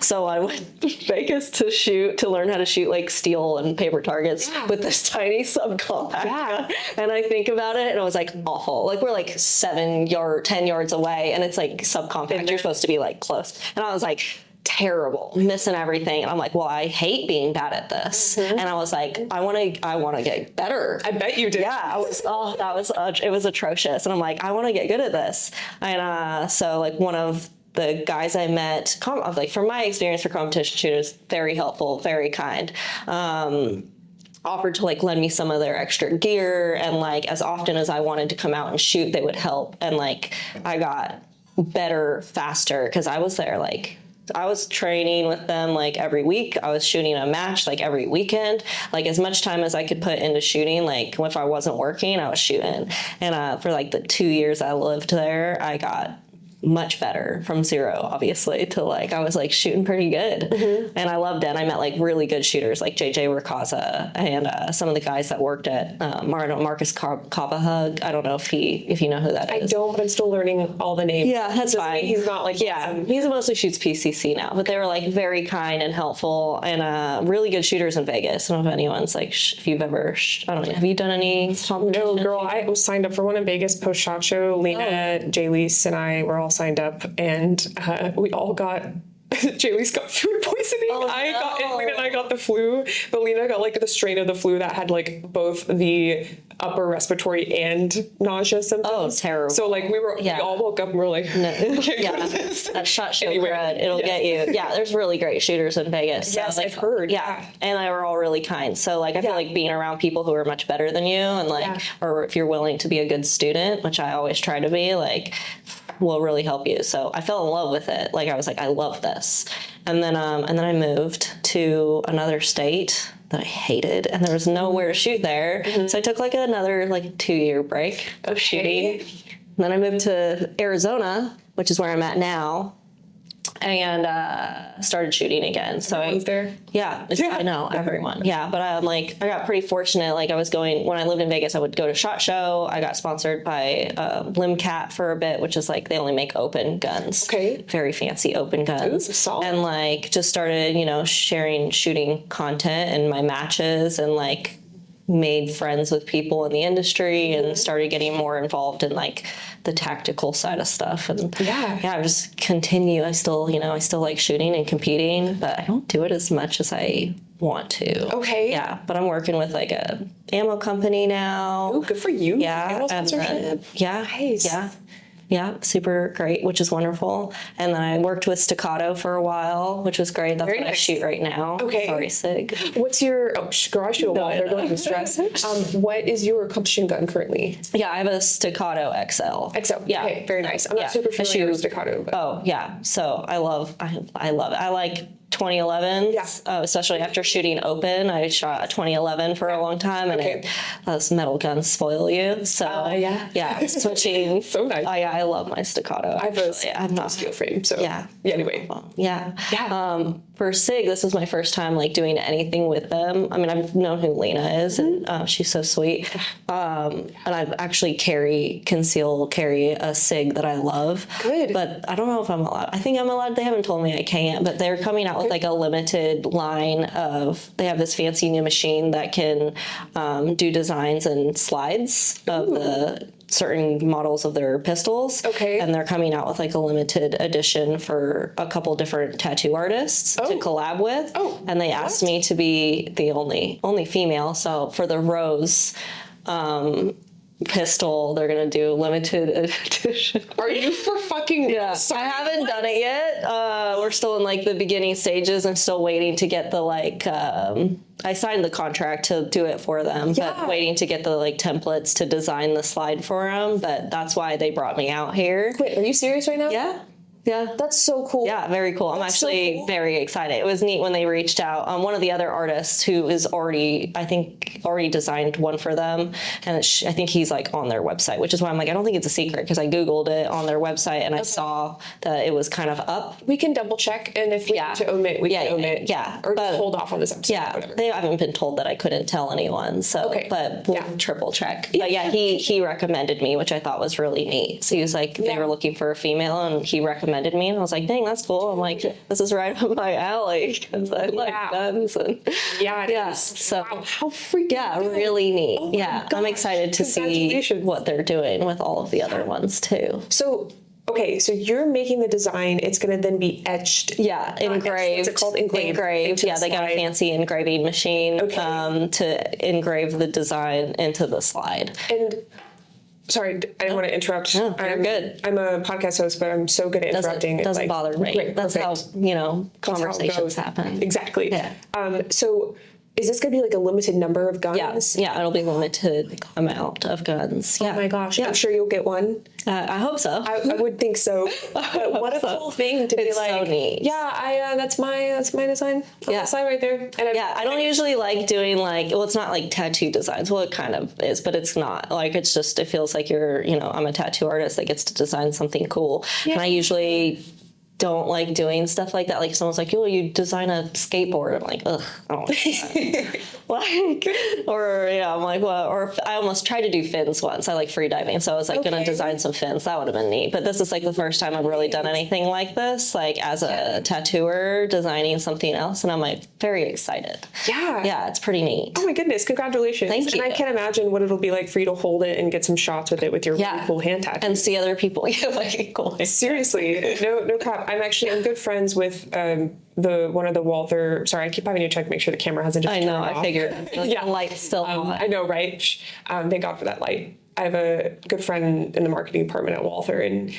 [SPEAKER 2] So I went to Vegas to learn how to shoot like steel and paper targets with this tiny subcompact gun. And I think about it, and I was like, awful. Like we're like 10 yards away, and it's like subcompact. You're supposed to be like close. And I was like, terrible, missing everything. And I'm like, well, I hate being bad at this. And I was like, I want to get better. I bet you did. Yeah, it was atrocious. And I'm like, I want to get good at this. And so like one of the guys I met, like from my experience for competition shooters, very helpful, very kind. Offered to like lend me some of their extra gear, and like as often as I wanted to come out and shoot, they would help. And like I got better faster because I was there like I was training with them like every week. I was shooting a match like every weekend, like as much time as I could put into shooting. Like if I wasn't working, I was shooting. And for like the 2 years I lived there, I got much better from zero, obviously, to like I was like shooting pretty good. And I loved it. I met like really good shooters like JJ Rakaza and some of the guys that worked at Marcus Kabahug. I don't know if you know who that is. I don't, but I'm still learning all the names. Yeah, that's fine. He's not like he mostly shoots PCC now, but they were like very kind and helpful and really good shooters in Vegas. I don't know if anyone's like if you've ever I don't know, have you done any? No, girl, I was signed up for one in Vegas post SHOT Show. Lena, Jayleese, and I were all signed up, and we all got Jayleese got food poisoning. Lena and I got the flu, but Lena got like the strain of the flu that had like both the upper respiratory and nausea symptoms. Oh, terrible. So like we all woke up and we were like, no. That SHOT Show crud, it'll get you. Yeah, there's really great shooters in Vegas. Yes, so, like, I've heard. Yeah, and they were all really kind. So like I feel like being around people who are much better than you, and like, or if you're willing to be a good student, which I always try to be, like, will really help you. So I fell in love with it. Like I was like, I love this. And then I moved to another state that I hated, and there was nowhere to shoot there. So I took like another like 2-year break of shooting. And then I moved to Arizona, which is where I'm at now, and started shooting again. So I was there. Yeah, I know everyone. Yeah, but I got pretty fortunate. Like I was going, when I lived in Vegas, I would go to SHOT Show. I got sponsored by Limcat for a bit, which is like they only make open guns. Okay. Very fancy open guns. Ooh, solid. And like just started, sharing shooting content in my matches, and like made friends with people in the industry and started getting more involved in like the tactical side of stuff. And I just continue. I still like shooting and competing, but I don't do it as much as I want to. Okay. Yeah, but I'm working with like a ammo company now. Oh, good for you. Yeah. Ammo sponsorship. Nice. Yeah, super great, which is wonderful. And then I worked with Staccato for a while, which was great. That's what I shoot right now. Okay. Sorry, Sig. What's your... Oh, girl, I shoot a lot. They're going to stress. What is your competition gun currently? Yeah, I have a Staccato XL. XL. Yeah. Okay, very nice. I'm not super familiar with Staccato. But... Oh, yeah. So I love it. I like 2011, especially after shooting open. I shot a 2011 for a long time, and those metal guns spoil you. So switching. So nice. I love my Staccato. I'm not steel frame. So anyway. For SIG, this was my first time like doing anything with them. I mean, I've known who Lena is, and she's so sweet. And I actually conceal carry a SIG that I love. Good. But I don't know if I'm allowed. I think I'm allowed. They haven't told me I can't, but they're coming out with like a limited line of, they have this fancy new machine that can do designs and slides of the certain models of their pistols.
[SPEAKER 1] Okay.
[SPEAKER 2] And they're coming out with like a limited edition for a couple different tattoo artists to collab with.
[SPEAKER 1] Oh,
[SPEAKER 2] and they asked me to be the only female. So for the Rose pistol, they're gonna do limited edition.
[SPEAKER 1] Are you for fucking?
[SPEAKER 2] Yeah, I haven't done it yet. We're still in like the beginning stages. I'm still waiting to get the like. I signed the contract to do it for them, but waiting to get the like templates to design the slide for them. But that's why they brought me out here.
[SPEAKER 1] Wait, are you serious right now?
[SPEAKER 2] Yeah. Yeah.
[SPEAKER 1] That's so cool.
[SPEAKER 2] Yeah, very cool. I'm actually very excited. It was neat when they reached out. One of the other artists who is already designed one for them. And I think he's like on their website, which is why I'm like, I don't think it's a secret because I Googled it on their website and I saw that it was kind of up.
[SPEAKER 1] We can double check. And if we need to omit, we can omit.
[SPEAKER 2] Yeah.
[SPEAKER 1] Or just hold off on this episode.
[SPEAKER 2] Yeah.
[SPEAKER 1] Whatever.
[SPEAKER 2] They haven't been told that I couldn't tell anyone. So, but we'll triple check. But yeah, he recommended me, which I thought was really neat. So he was like, they were looking for a female and he recommended me. And I was like, dang, that's cool. I'm like, this is right up my alley because I like guns. And so
[SPEAKER 1] how freaking
[SPEAKER 2] really neat. I'm excited to see what they're doing with all of the other ones too.
[SPEAKER 1] So you're making the design. It's going to then be etched.
[SPEAKER 2] Yeah, engraved.
[SPEAKER 1] What's it called? Engraved.
[SPEAKER 2] Yeah, they got a fancy engraving machine to engrave the design into the slide.
[SPEAKER 1] And sorry, I didn't want to interrupt.
[SPEAKER 2] No, you're good.
[SPEAKER 1] I'm a podcast host, but I'm so good at interrupting.
[SPEAKER 2] It doesn't bother me.
[SPEAKER 1] Great,
[SPEAKER 2] that's how, conversations happen.
[SPEAKER 1] Exactly.
[SPEAKER 2] Yeah.
[SPEAKER 1] So is this going to be like a limited number of guns?
[SPEAKER 2] Yeah, it'll be a limited amount of guns.
[SPEAKER 1] Oh my gosh. Yeah. I'm sure you'll get one.
[SPEAKER 2] I hope so.
[SPEAKER 1] I would think so. But what a cool thing to be like.
[SPEAKER 2] So neat.
[SPEAKER 1] Yeah, that's my design. The slide right there. And
[SPEAKER 2] I don't usually like doing it's not like tattoo designs. Well, it kind of is, but it's not. Like, it's just, it feels like I'm a tattoo artist that gets to design something cool. Yeah. And I usually don't like doing stuff like that. Like, someone's like, "Oh, you design a skateboard." I'm like, ugh, I don't like that. I'm like, well, or I almost tried to do fins once. I like free diving, so I was like gonna design some fins. That would have been neat. But this is like the first time I've really done anything like this, like as a tattooer designing something else, and I'm like very excited. Yeah, it's pretty neat.
[SPEAKER 1] Oh my goodness, congratulations.
[SPEAKER 2] Thank you.
[SPEAKER 1] And I can't imagine what it'll be like for you to hold it and get some shots with it with your really cool hand tattoo.
[SPEAKER 2] And see other people like cool.
[SPEAKER 1] Seriously, no crap. I'm good friends with one of the Walther. Sorry, I keep having to check to make sure the camera hasn't just.
[SPEAKER 2] I know.
[SPEAKER 1] I
[SPEAKER 2] figured. The light's still on.
[SPEAKER 1] I know, right? Thank God for that light. I have a good friend in the marketing department at Walther, and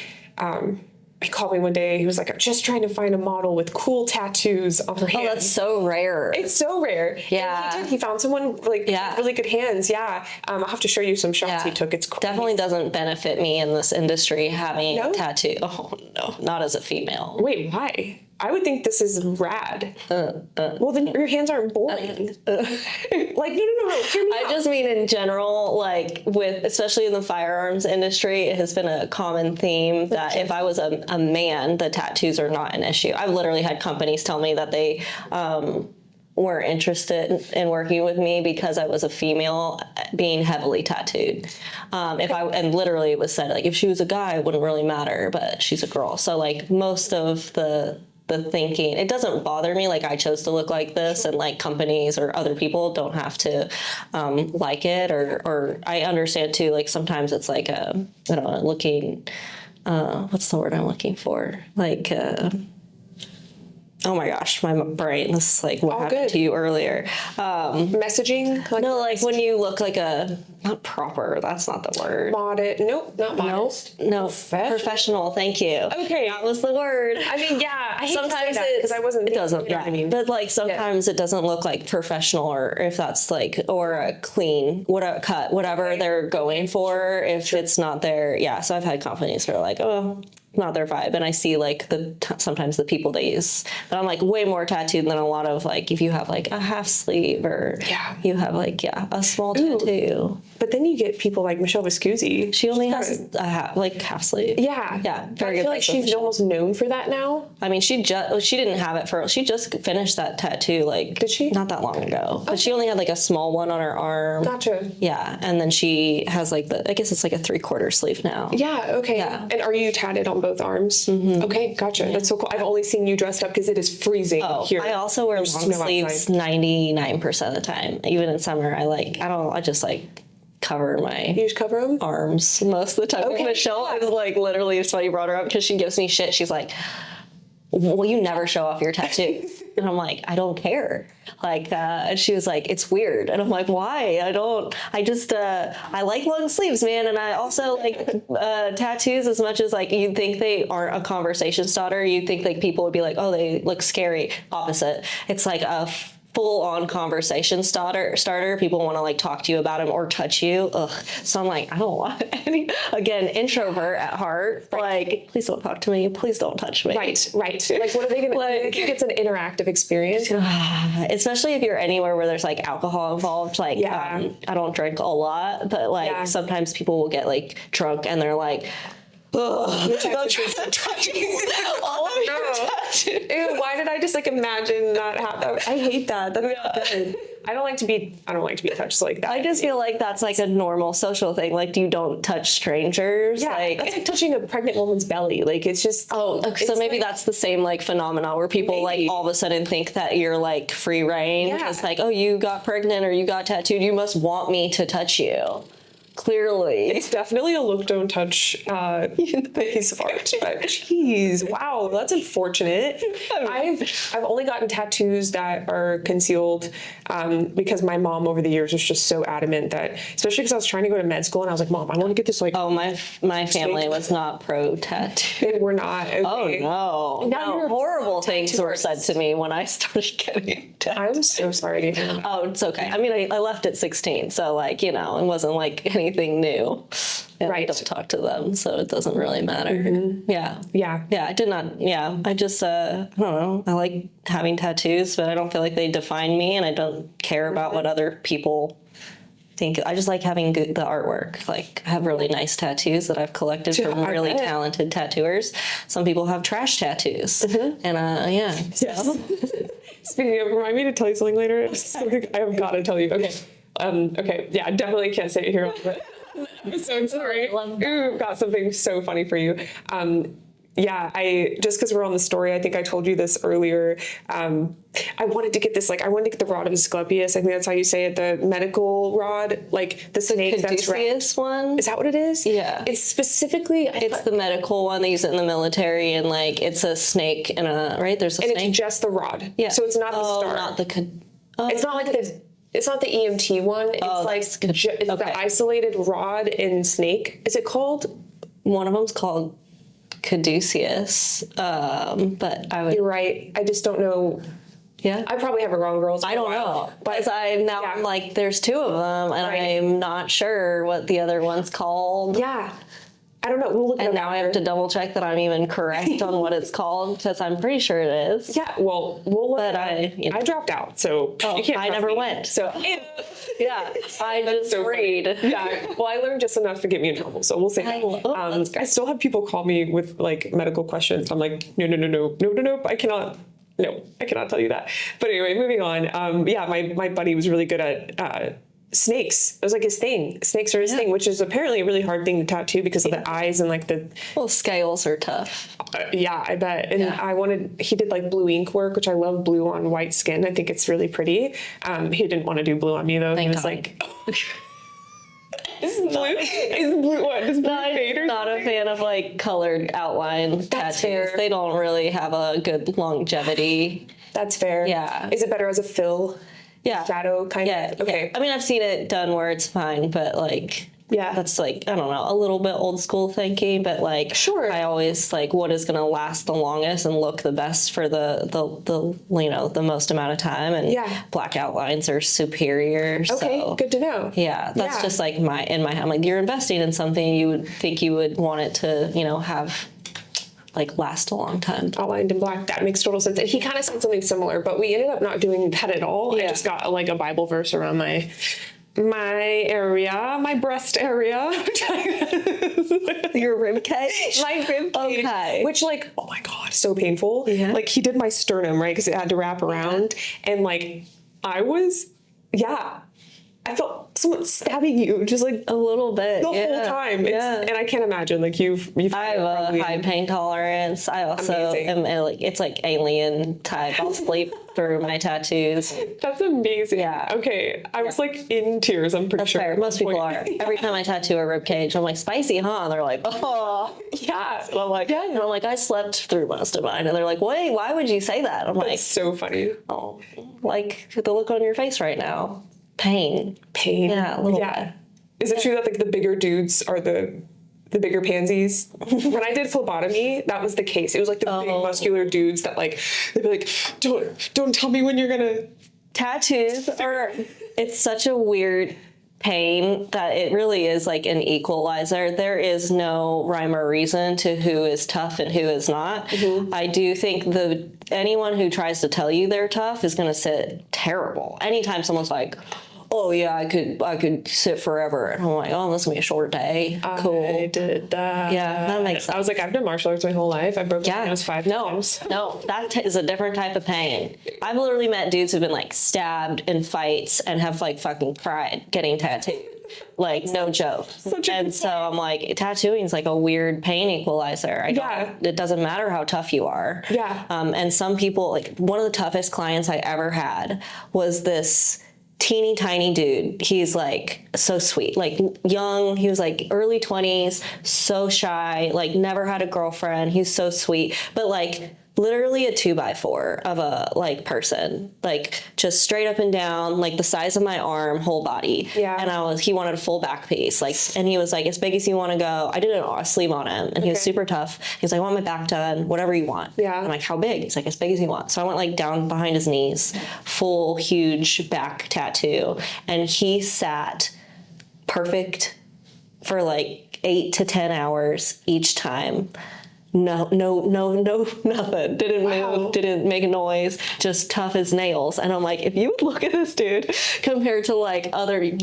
[SPEAKER 1] he called me one day. He was like, "I'm just trying to find a model with cool tattoos on her hands."
[SPEAKER 2] Oh, that's so rare.
[SPEAKER 1] It's so rare.
[SPEAKER 2] Yeah.
[SPEAKER 1] And he found someone with really good hands. Yeah. I'll have to show you some shots he took. It's cool.
[SPEAKER 2] Definitely doesn't benefit me in this industry having a tattoo. Oh, no. Not as a female.
[SPEAKER 1] Wait, why? I would think this is rad. Well, then your hands aren't boring. No. Hear me out.
[SPEAKER 2] I just mean in general, like especially in the firearms industry, it has been a common theme that if I was a man, the tattoos are not an issue. I've literally had companies tell me that they weren't interested in working with me because I was a female being heavily tattooed. And literally it was said, like, if she was a guy, it wouldn't really matter, but she's a girl. So like most of the thinking, it doesn't bother me. Like, I chose to look like this, and like companies or other people don't have to like it, or I understand too, like sometimes it's like I don't know, looking what's the word I'm looking for, like oh my gosh, my brain, this is like what happened to you earlier.
[SPEAKER 1] Messaging?
[SPEAKER 2] Like when you look like not proper, that's not the word.
[SPEAKER 1] Nope, not modest.
[SPEAKER 2] No, professional, thank you.
[SPEAKER 1] Okay.
[SPEAKER 2] That was the word.
[SPEAKER 1] I mean, yeah, I hate
[SPEAKER 2] sometimes
[SPEAKER 1] to say that because I wasn't
[SPEAKER 2] it doesn't,
[SPEAKER 1] you know what I mean?
[SPEAKER 2] But like sometimes it doesn't look like professional, or if that's like, or a clean, whatever they're going for, if it's not there. So I've had companies that are like, oh, not their vibe, and I see like sometimes the people they use, but I'm like way more tattooed than a lot of, like, if you have like a half sleeve or you have like a small tattoo.
[SPEAKER 1] But then you get people like Michelle Viscusi.
[SPEAKER 2] She only has a half sleeve.
[SPEAKER 1] Yeah,
[SPEAKER 2] very good.
[SPEAKER 1] I feel like she's almost known for that now.
[SPEAKER 2] I mean, she didn't have it she just finished that tattoo, like,
[SPEAKER 1] did she?
[SPEAKER 2] Not that long ago, but she only had like a small one on her arm.
[SPEAKER 1] Gotcha.
[SPEAKER 2] Yeah, and then she has like I guess it's like a 3/4 sleeve now.
[SPEAKER 1] Yeah. Okay. Yeah. And are you tatted on both arms? Mm-hmm. Okay, gotcha. That's so cool. I've only seen you dressed up because it is freezing here.
[SPEAKER 2] I also wear long sleeves 99% of the time. Even in summer, I just like cover my
[SPEAKER 1] You just cover them?
[SPEAKER 2] arms most of the time.
[SPEAKER 1] Okay.
[SPEAKER 2] Michelle is like, literally, it's funny you brought her up because she gives me shit. She's like, well, you never show off your tattoos. And I'm like, I don't care. Like, and she was like, it's weird. And I'm like, why? I like long sleeves, man. And I also like tattoos as much as like you'd think they aren't a conversation starter. You'd think like people would be like, oh, they look scary. Opposite. It's like a full-on conversation starter. People want to like talk to you about them or touch you. Ugh. So I'm like, I don't want any. Again, introvert at heart. Right. Like, please don't talk to me. Please don't touch me.
[SPEAKER 1] Right. Like, what are they gonna? Like, I think it's an interactive experience,
[SPEAKER 2] especially if you're anywhere where there's like alcohol involved. Like,
[SPEAKER 1] yeah.
[SPEAKER 2] I don't drink a lot, but like sometimes people will get like drunk and they're like, ugh,
[SPEAKER 1] Ew, why did I just like imagine that happen? I hate that. That's not good. I don't like to be touched like that.
[SPEAKER 2] I just feel like that's like a normal social thing. Like, you don't touch strangers.
[SPEAKER 1] Yeah,
[SPEAKER 2] like,
[SPEAKER 1] that's like touching a pregnant woman's belly. Like, it's just
[SPEAKER 2] so maybe like, that's the same like phenomenon where people like all of a sudden think that you're like free reign. Yeah. It's like, oh, you got pregnant or you got tattooed, you must want me to touch you. Clearly.
[SPEAKER 1] It's definitely a look, don't touch piece of art. But jeez, wow, that's unfortunate. I've only gotten tattoos that are concealed because my mom over the years was just so adamant that, especially because I was trying to go to med school and I was like, Mom, I want to get this like.
[SPEAKER 2] Oh, my family was not pro tattoo.
[SPEAKER 1] They were not. Okay.
[SPEAKER 2] Oh no. Horrible things were said to me when I started getting tattoos.
[SPEAKER 1] I'm so sorry.
[SPEAKER 2] Oh, it's okay. I mean, I left at 16, so like, you know, it wasn't like anything new. And right. I don't talk to them, so it doesn't really matter. Mm-hmm. Yeah. I did not. Yeah. I just, I don't know. I like having tattoos, but I don't feel like they define me, and I don't care about what other people think. I just like having the artwork. Like, I have really nice tattoos that I've collected from really talented tattooers. Some people have trash tattoos. Mm-hmm. And, yeah.
[SPEAKER 1] Speaking of, remind me to tell you something later. I have got to tell you. Okay. Okay. Yeah, I definitely can't say it here. But I'm so sorry. Ooh, got something so funny for you. Yeah, just because we're on the story, I think I told you this earlier. I wanted to get this, I wanted to get the rod of Asclepius. I think that's how you say it, the medical rod, like the snake that's red.
[SPEAKER 2] One?
[SPEAKER 1] Is that what it is?
[SPEAKER 2] Yeah.
[SPEAKER 1] It's specifically...
[SPEAKER 2] It's the medical one. They use it in the military, and it's a snake and right? There's a snake.
[SPEAKER 1] And it's just the rod.
[SPEAKER 2] Yeah.
[SPEAKER 1] So it's not the star.
[SPEAKER 2] Not the...
[SPEAKER 1] It's not like it's not the EMT one. It's it's the isolated rod and snake. Is it called?
[SPEAKER 2] One of them's called Caduceus, but
[SPEAKER 1] You're right. I just don't know.
[SPEAKER 2] Yeah,
[SPEAKER 1] I probably have it wrong, girls.
[SPEAKER 2] I don't know, but I'm like, there's two of them, and I'm not sure what the other one's called.
[SPEAKER 1] Yeah, I don't know. We'll look.
[SPEAKER 2] And now I have to double check that I'm even correct on what it's called, because I'm pretty sure it is.
[SPEAKER 1] Yeah, well, but
[SPEAKER 2] I
[SPEAKER 1] dropped out, so you can't.
[SPEAKER 2] I never went.
[SPEAKER 1] So
[SPEAKER 2] yeah, I just read.
[SPEAKER 1] Yeah, well, I learned just enough to get me in trouble, so we'll see. I still have people call me with medical questions. I'm like, no, I cannot. No, I cannot tell you that. But anyway, moving on. Yeah, my buddy was really good at snakes. It was like his thing. Snakes are his thing, which is apparently a really hard thing to tattoo because of the eyes and the...
[SPEAKER 2] Well, scales are tough.
[SPEAKER 1] Yeah, I bet. And he did blue ink work, which I love blue on white skin. I think it's really pretty. He didn't want to do blue on me though. He was like... Is blue what? Does blue fade or
[SPEAKER 2] not a fan of colored outline tattoos. Fair. They don't really have a good longevity.
[SPEAKER 1] That's fair.
[SPEAKER 2] Yeah.
[SPEAKER 1] Is it better as a fill?
[SPEAKER 2] Yeah.
[SPEAKER 1] Shadow kind of? Okay.
[SPEAKER 2] Yeah. I mean, I've seen it done where it's fine, but that's I don't know, a little bit old school thinking, but
[SPEAKER 1] sure.
[SPEAKER 2] I always what is going to last the longest and look the best for the the most amount of time, and black outlines are superior.
[SPEAKER 1] Okay, so, good to know.
[SPEAKER 2] Yeah, that's just in my head. You're investing in something, you would think you would want it to have last a long time.
[SPEAKER 1] Outlined in black. That makes total sense. And he kind of said something similar, but we ended up not doing that at all. Yeah. I just got a Bible verse around my area, my breast area.
[SPEAKER 2] Your rib cage?
[SPEAKER 1] My rib cage.
[SPEAKER 2] Okay.
[SPEAKER 1] Which oh my God, so painful.
[SPEAKER 2] Yeah.
[SPEAKER 1] He did my sternum, right? Because it had to wrap around. And I was, I felt someone stabbing you just like
[SPEAKER 2] A little bit.
[SPEAKER 1] the whole time. And I can't imagine, like, you've
[SPEAKER 2] I have a high pain tolerance. I also am like, it's like alien type. I'll sleep through my tattoos.
[SPEAKER 1] That's amazing.
[SPEAKER 2] Yeah.
[SPEAKER 1] Okay. I was like in tears, I'm pretty sure.
[SPEAKER 2] Fair. Most people are. Every time I tattoo a rib cage, I'm like, spicy, huh? And they're like, oh.
[SPEAKER 1] Yeah.
[SPEAKER 2] And I'm like, I slept through most of mine. And they're like, wait, why would you say that? I'm like,
[SPEAKER 1] It's so funny.
[SPEAKER 2] oh, like the look on your face right now. Pain. Yeah, a little bit.
[SPEAKER 1] Is it true that like the bigger dudes are the bigger pansies? When I did phlebotomy, that was the case. It was like the big muscular dudes that like, they'd be like, don't tell me when you're gonna.
[SPEAKER 2] Tattoos are, it's such a weird pain that it really is like an equalizer. There is no rhyme or reason to who is tough and who is not. Mm-hmm. I do think anyone who tries to tell you they're tough is going to sit terrible. Anytime someone's like, oh yeah, I could sit forever. And I'm like, oh, this is going to be a short day. Cool.
[SPEAKER 1] I did that.
[SPEAKER 2] Yeah, that makes sense.
[SPEAKER 1] I was like, I've done martial arts my whole life. I broke my nose 5 times.
[SPEAKER 2] No, that is a different type of pain. I've literally met dudes who've been like stabbed in fights and have like fucking cried getting tattooed. Like, no joke. And so I'm like, tattooing is like a weird pain equalizer. It doesn't matter how tough you are.
[SPEAKER 1] Yeah.
[SPEAKER 2] And some people, like, one of the toughest clients I ever had was this teeny tiny dude. He's like so sweet, like young. He was like early 20s, so shy, like never had a girlfriend. He's so sweet, but like literally a 2x4 of a like person, like just straight up and down, like the size of my arm, whole body.
[SPEAKER 1] Yeah.
[SPEAKER 2] And he wanted a full back piece, like, and he was like, as big as you want to go. I did a sleeve on him, and he was super tough. He was like, I want my back done, whatever you want.
[SPEAKER 1] Yeah.
[SPEAKER 2] I'm like, how big? He's like, as big as you want. So I went like down behind his knees, full huge back tattoo, and he sat perfect for like 8 to 10 hours each time. No, nothing. Didn't move, didn't make a noise, just tough as nails. And I'm like, if you would look at this dude compared to like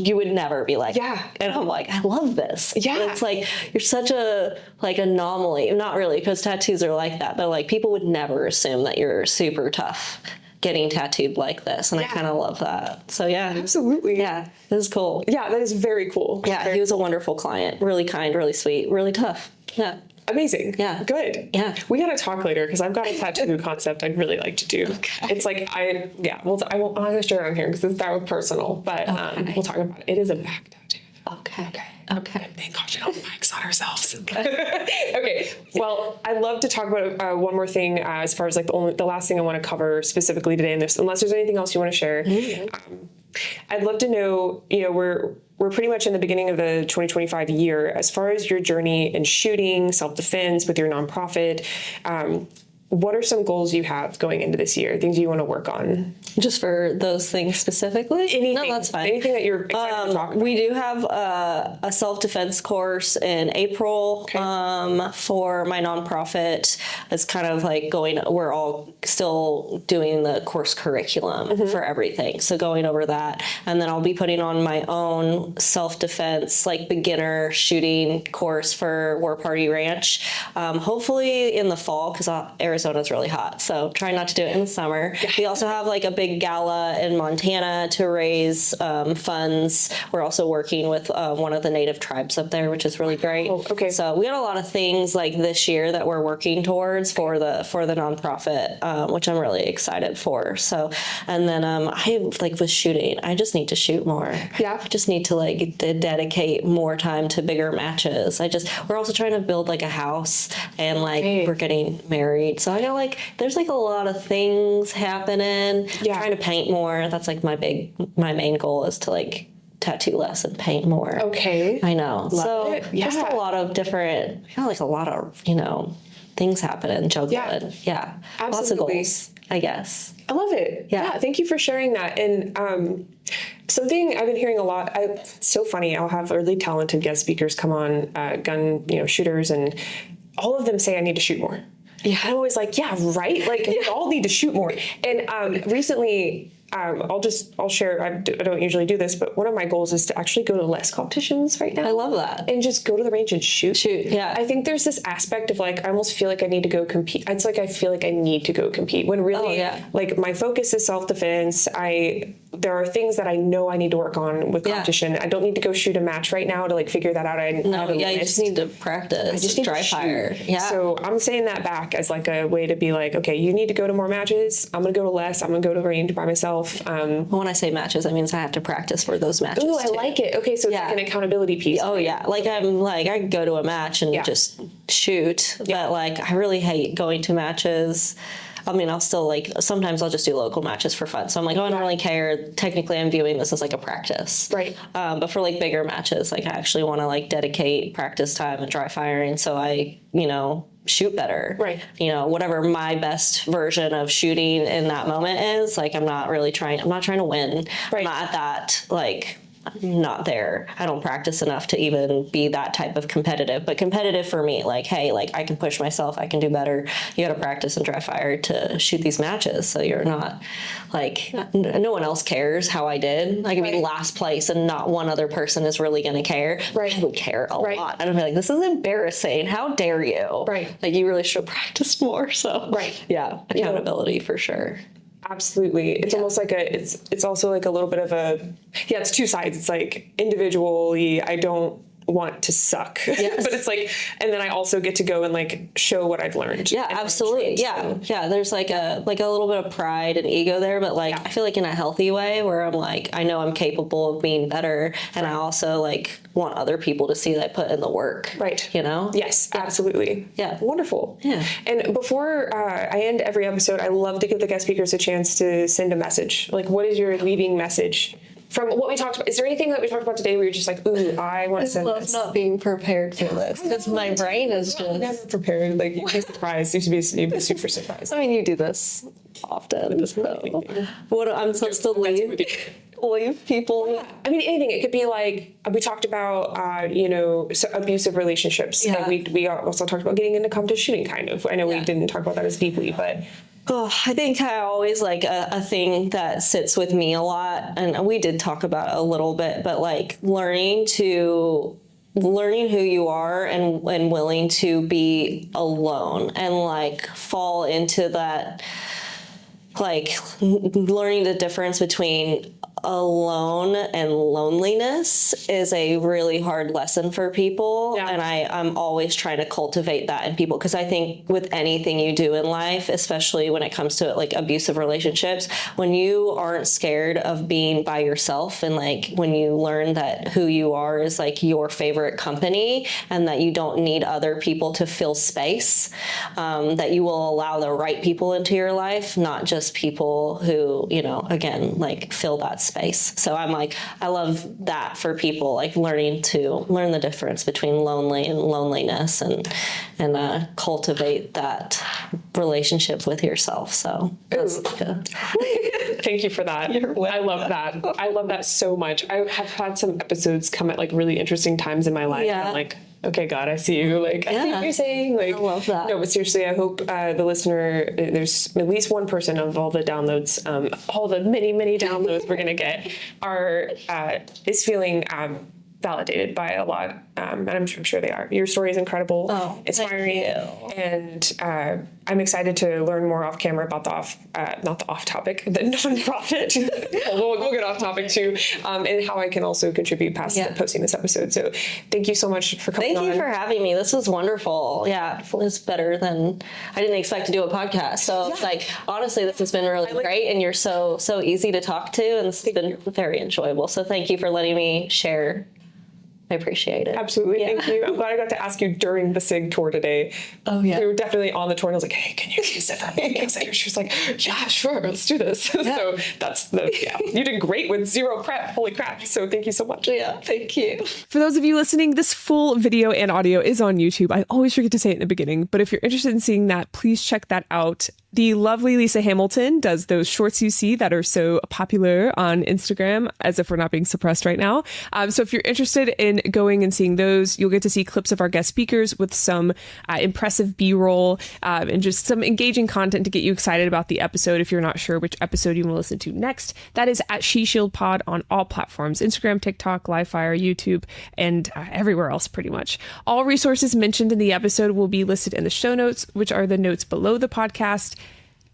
[SPEAKER 2] you would never be like,
[SPEAKER 1] yeah.
[SPEAKER 2] And I'm like, I love this.
[SPEAKER 1] Yeah.
[SPEAKER 2] And it's like, you're such a like anomaly. Not really, because tattoos are like that, but like people would never assume that you're super tough getting tattooed like this. And I kind of love that. So yeah.
[SPEAKER 1] Absolutely.
[SPEAKER 2] Yeah. This is cool.
[SPEAKER 1] Yeah, that is very cool.
[SPEAKER 2] Yeah. He was a wonderful client. Really kind, really sweet, really tough. Yeah.
[SPEAKER 1] Amazing.
[SPEAKER 2] Yeah.
[SPEAKER 1] Good.
[SPEAKER 2] Yeah.
[SPEAKER 1] We gotta talk later because I've got a tattoo concept I'd really like to do.
[SPEAKER 2] Okay.
[SPEAKER 1] It's like I'm not gonna share it on here because it's that personal, but we'll talk about it. It is a back tattoo.
[SPEAKER 2] Okay.
[SPEAKER 1] Thank God we don't mics on ourselves. Okay. Well, I'd love to talk about one more thing as far as like the last thing I want to cover specifically today in this, unless there's anything else you want to share. Mm-hmm. I'd love to know, we're pretty much in the beginning of the 2025 year. As far as your journey in shooting, self-defense with your nonprofit, what are some goals you have going into this year? Things you want to work on?
[SPEAKER 2] Just for those things specifically?
[SPEAKER 1] Anything.
[SPEAKER 2] No, that's fine.
[SPEAKER 1] Anything that you're excited to talk about.
[SPEAKER 2] We do have a self-defense course in April for my nonprofit. It's kind of like we're all still doing the course curriculum for everything. So going over that. And then I'll be putting on my own self-defense, like beginner shooting course for War Party Ranch. Hopefully in the fall, because Arizona's really hot. So try not to do it in the summer. Yeah. We also have like a big gala in Montana to raise funds. We're also working with one of the native tribes up there, which is really great.
[SPEAKER 1] Oh, okay.
[SPEAKER 2] So we got a lot of things like this year that we're working towards for the nonprofit, which I'm really excited for. So, and then I like with shooting, I just need to shoot more.
[SPEAKER 1] Yeah.
[SPEAKER 2] I just need to like dedicate more time to bigger matches. We're also trying to build like a house, and like we're getting married. So I got like, there's like a lot of things happening.
[SPEAKER 1] Yeah.
[SPEAKER 2] Trying to paint more. That's like my main goal is to like tattoo less and paint more.
[SPEAKER 1] Okay.
[SPEAKER 2] I know.
[SPEAKER 1] Love it. Yeah.
[SPEAKER 2] Just a lot of different, like a lot of, things happening, juggling. Yeah.
[SPEAKER 1] Absolutely.
[SPEAKER 2] Lots of goals, I guess.
[SPEAKER 1] I love it. Yeah. Thank you for sharing that. And something I've been hearing a lot, it's so funny. I'll have really talented guest speakers come on, gun, shooters, and all of them say I need to shoot more. Yeah. I'm always like, yeah, right? Like, we all need to shoot more. And recently, I'll share, I don't usually do this, but one of my goals is to actually go to less competitions right now.
[SPEAKER 2] I love that.
[SPEAKER 1] And just go to the range and shoot.
[SPEAKER 2] Yeah.
[SPEAKER 1] I think there's this aspect of like, I almost feel like I need to go compete. It's like, I feel like I need to go compete when really like my focus is self-defense. There are things that I know I need to work on with competition. I don't need to go shoot a match right now to like figure that out.
[SPEAKER 2] You just need to practice. I just need dry fire. Yeah.
[SPEAKER 1] So I'm saying that back as like a way to be like, okay, you need to go to more matches. I'm going to go to less. I'm going to go to range by myself.
[SPEAKER 2] When I say matches, I mean I have to practice for those matches.
[SPEAKER 1] Ooh, I like it. Okay, so it's like an accountability piece.
[SPEAKER 2] Oh yeah, like I can go to a match and just shoot, but like I really hate going to matches. I mean, I'll still like, sometimes I'll just do local matches for fun. So I'm like, oh, I don't really care. Technically, I'm viewing this as like a practice.
[SPEAKER 1] Right.
[SPEAKER 2] But for like bigger matches, like I actually want to like dedicate practice time and dry firing. So I, shoot better.
[SPEAKER 1] Right.
[SPEAKER 2] Whatever my best version of shooting in that moment is, like, I'm not trying to win.
[SPEAKER 1] Right.
[SPEAKER 2] I'm not at that, like, I'm not there. I don't practice enough to even be that type of competitive. But competitive for me, like, hey, like I can push myself, I can do better. You got to practice and dry fire to shoot these matches. So you're not like, no one else cares how I did. I can be last place and not one other person is really going to care.
[SPEAKER 1] Right.
[SPEAKER 2] I would care a lot. I'd be like, this is embarrassing. How dare you?
[SPEAKER 1] Right.
[SPEAKER 2] Like you really should practice more. So yeah, accountability for sure.
[SPEAKER 1] Absolutely. It's almost like it's also like a little bit of it's two sides. It's like individually, I don't want to suck, but it's like, and then I also get to go and like show what I've learned.
[SPEAKER 2] Yeah, absolutely. Yeah. There's like a little bit of pride and ego there, but like, I feel like in a healthy way where I'm like, I know I'm capable of being better. And I also like want other people to see that I put in the work.
[SPEAKER 1] Right.
[SPEAKER 2] Yes,
[SPEAKER 1] absolutely.
[SPEAKER 2] Yeah.
[SPEAKER 1] Wonderful.
[SPEAKER 2] Yeah.
[SPEAKER 1] And before I end every episode, I love to give the guest speakers a chance to send a message. Like, what is your leaving message from what we talked about? Is there anything that we talked about today where you're just like, ooh, I want to send this?
[SPEAKER 2] I love not being prepared for this because my brain is just...
[SPEAKER 1] I'm never prepared. Like, you'd be surprised. You'd be super surprised.
[SPEAKER 2] I mean, you do this often. So. What I'm supposed to leave people?
[SPEAKER 1] Yeah. I mean, anything. It could be like, we talked about, abusive relationships.
[SPEAKER 2] Yeah.
[SPEAKER 1] And we also talked about getting into competition shooting, kind of. I know we didn't talk about that as deeply, but...
[SPEAKER 2] Oh, I think I always like a thing that sits with me a lot, and we did talk about it a little bit, but like learning who you are and willing to be alone and like fall into that, like learning the difference between alone and loneliness is a really hard lesson for people. Yeah. And I'm always trying to cultivate that in people, because I think with anything you do in life, especially when it comes to like abusive relationships, when you aren't scared of being by yourself and like when you learn that who you are is like your favorite company and that you don't need other people to fill space, that you will allow the right people into your life, not just people who, again, like fill that space. So I'm like, I love that for people, like learn the difference between lonely and loneliness and cultivate that relationship with yourself. So that's
[SPEAKER 1] thank you for that. I love that. I love that so much. I have had some episodes come at like really interesting times in my life. Yeah. I'm like, okay, God, I see you. Like, I see what you're saying. Like, I love that. No, but seriously, I hope the listener, there's at least one person of all the downloads, all the many, many downloads we're going to get is feeling validated by a lot. And I'm sure they are. Your story is incredible, inspiring, and I'm excited to learn more off camera about not the off topic, the nonprofit. we'll get off topic too, and how I can also contribute past posting this episode. So thank you so much for coming on.
[SPEAKER 2] Thank you for having me. This was wonderful. Yeah, it was better than I didn't expect to do a podcast. So it's like, honestly, this has been really great, and you're so easy to talk to, and this has been very enjoyable. So thank you for letting me share. I appreciate it.
[SPEAKER 1] Absolutely. Yeah. Thank you. I'm glad I got to ask you during the SIG tour today. Oh, yeah. We were definitely on the tour, and I was like, hey, can you use it for me? She was like, yeah, sure. Let's do this. Yeah. So you did great with zero prep. Holy crap. So thank you so much.
[SPEAKER 2] Yeah, thank you.
[SPEAKER 1] For those of you listening, this full video and audio is on YouTube. I always forget to say it in the beginning, but if you're interested in seeing that, please check that out. The lovely Lisa Hamilton does those shorts you see that are so popular on Instagram, as if we're not being suppressed right now. So if you're interested in going and seeing those, you'll get to see clips of our guest speakers with some impressive B-roll and just some engaging content to get you excited about the episode if you're not sure which episode you want to listen to next. That is at She Shield Pod on all platforms: Instagram, TikTok, Livefire, YouTube, and everywhere else pretty much. All resources mentioned in the episode will be listed in the show notes, which are the notes below the podcast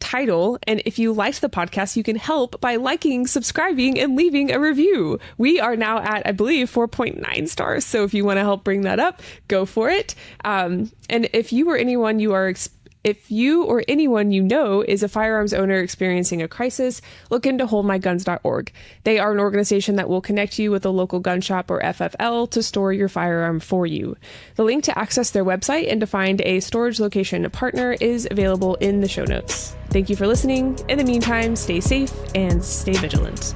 [SPEAKER 1] title. And if you liked the podcast, you can help by liking, subscribing, and leaving a review. We are now at, I believe, 4.9 stars. So if you want to help bring that up, go for it. And if you or anyone you know is a firearms owner experiencing a crisis, look into holdmyguns.org. They are an organization that will connect you with a local gun shop or FFL to store your firearm for you. The link to access their website and to find a storage location partner is available in the show notes. Thank you for listening. In the meantime, stay safe and stay vigilant.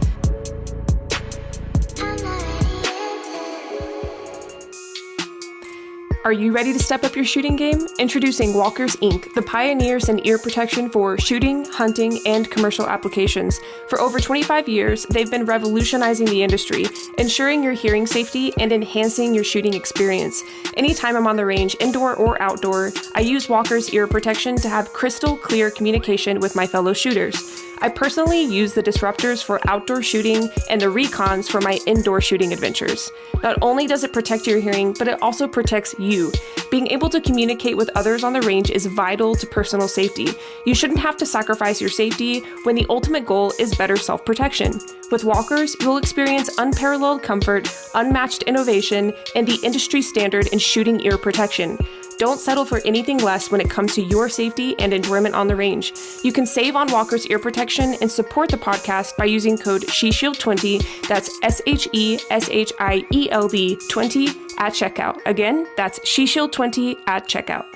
[SPEAKER 1] Are you ready to step up your shooting game? Introducing Walkers Inc., the pioneers in ear protection for shooting, hunting, and commercial applications. For over 25 years, they've been revolutionizing the industry, ensuring your hearing safety and enhancing your shooting experience. Anytime I'm on the range, indoor or outdoor, I use Walkers ear protection to have crystal clear communication with my fellow shooters. I personally use the disruptors for outdoor shooting and the recons for my indoor shooting adventures. Not only does it protect your hearing, but it also protects you. Being able to communicate with others on the range is vital to personal safety. You shouldn't have to sacrifice your safety when the ultimate goal is better self-protection. With Walkers, you'll experience unparalleled comfort, unmatched innovation, and the industry standard in shooting ear protection. Don't settle for anything less when it comes to your safety and enjoyment on the range. You can save on Walker's ear protection and support the podcast by using code SHESHIELD20, that's SHESHIELD 20 at checkout. Again, that's SHESHIELD20 at checkout.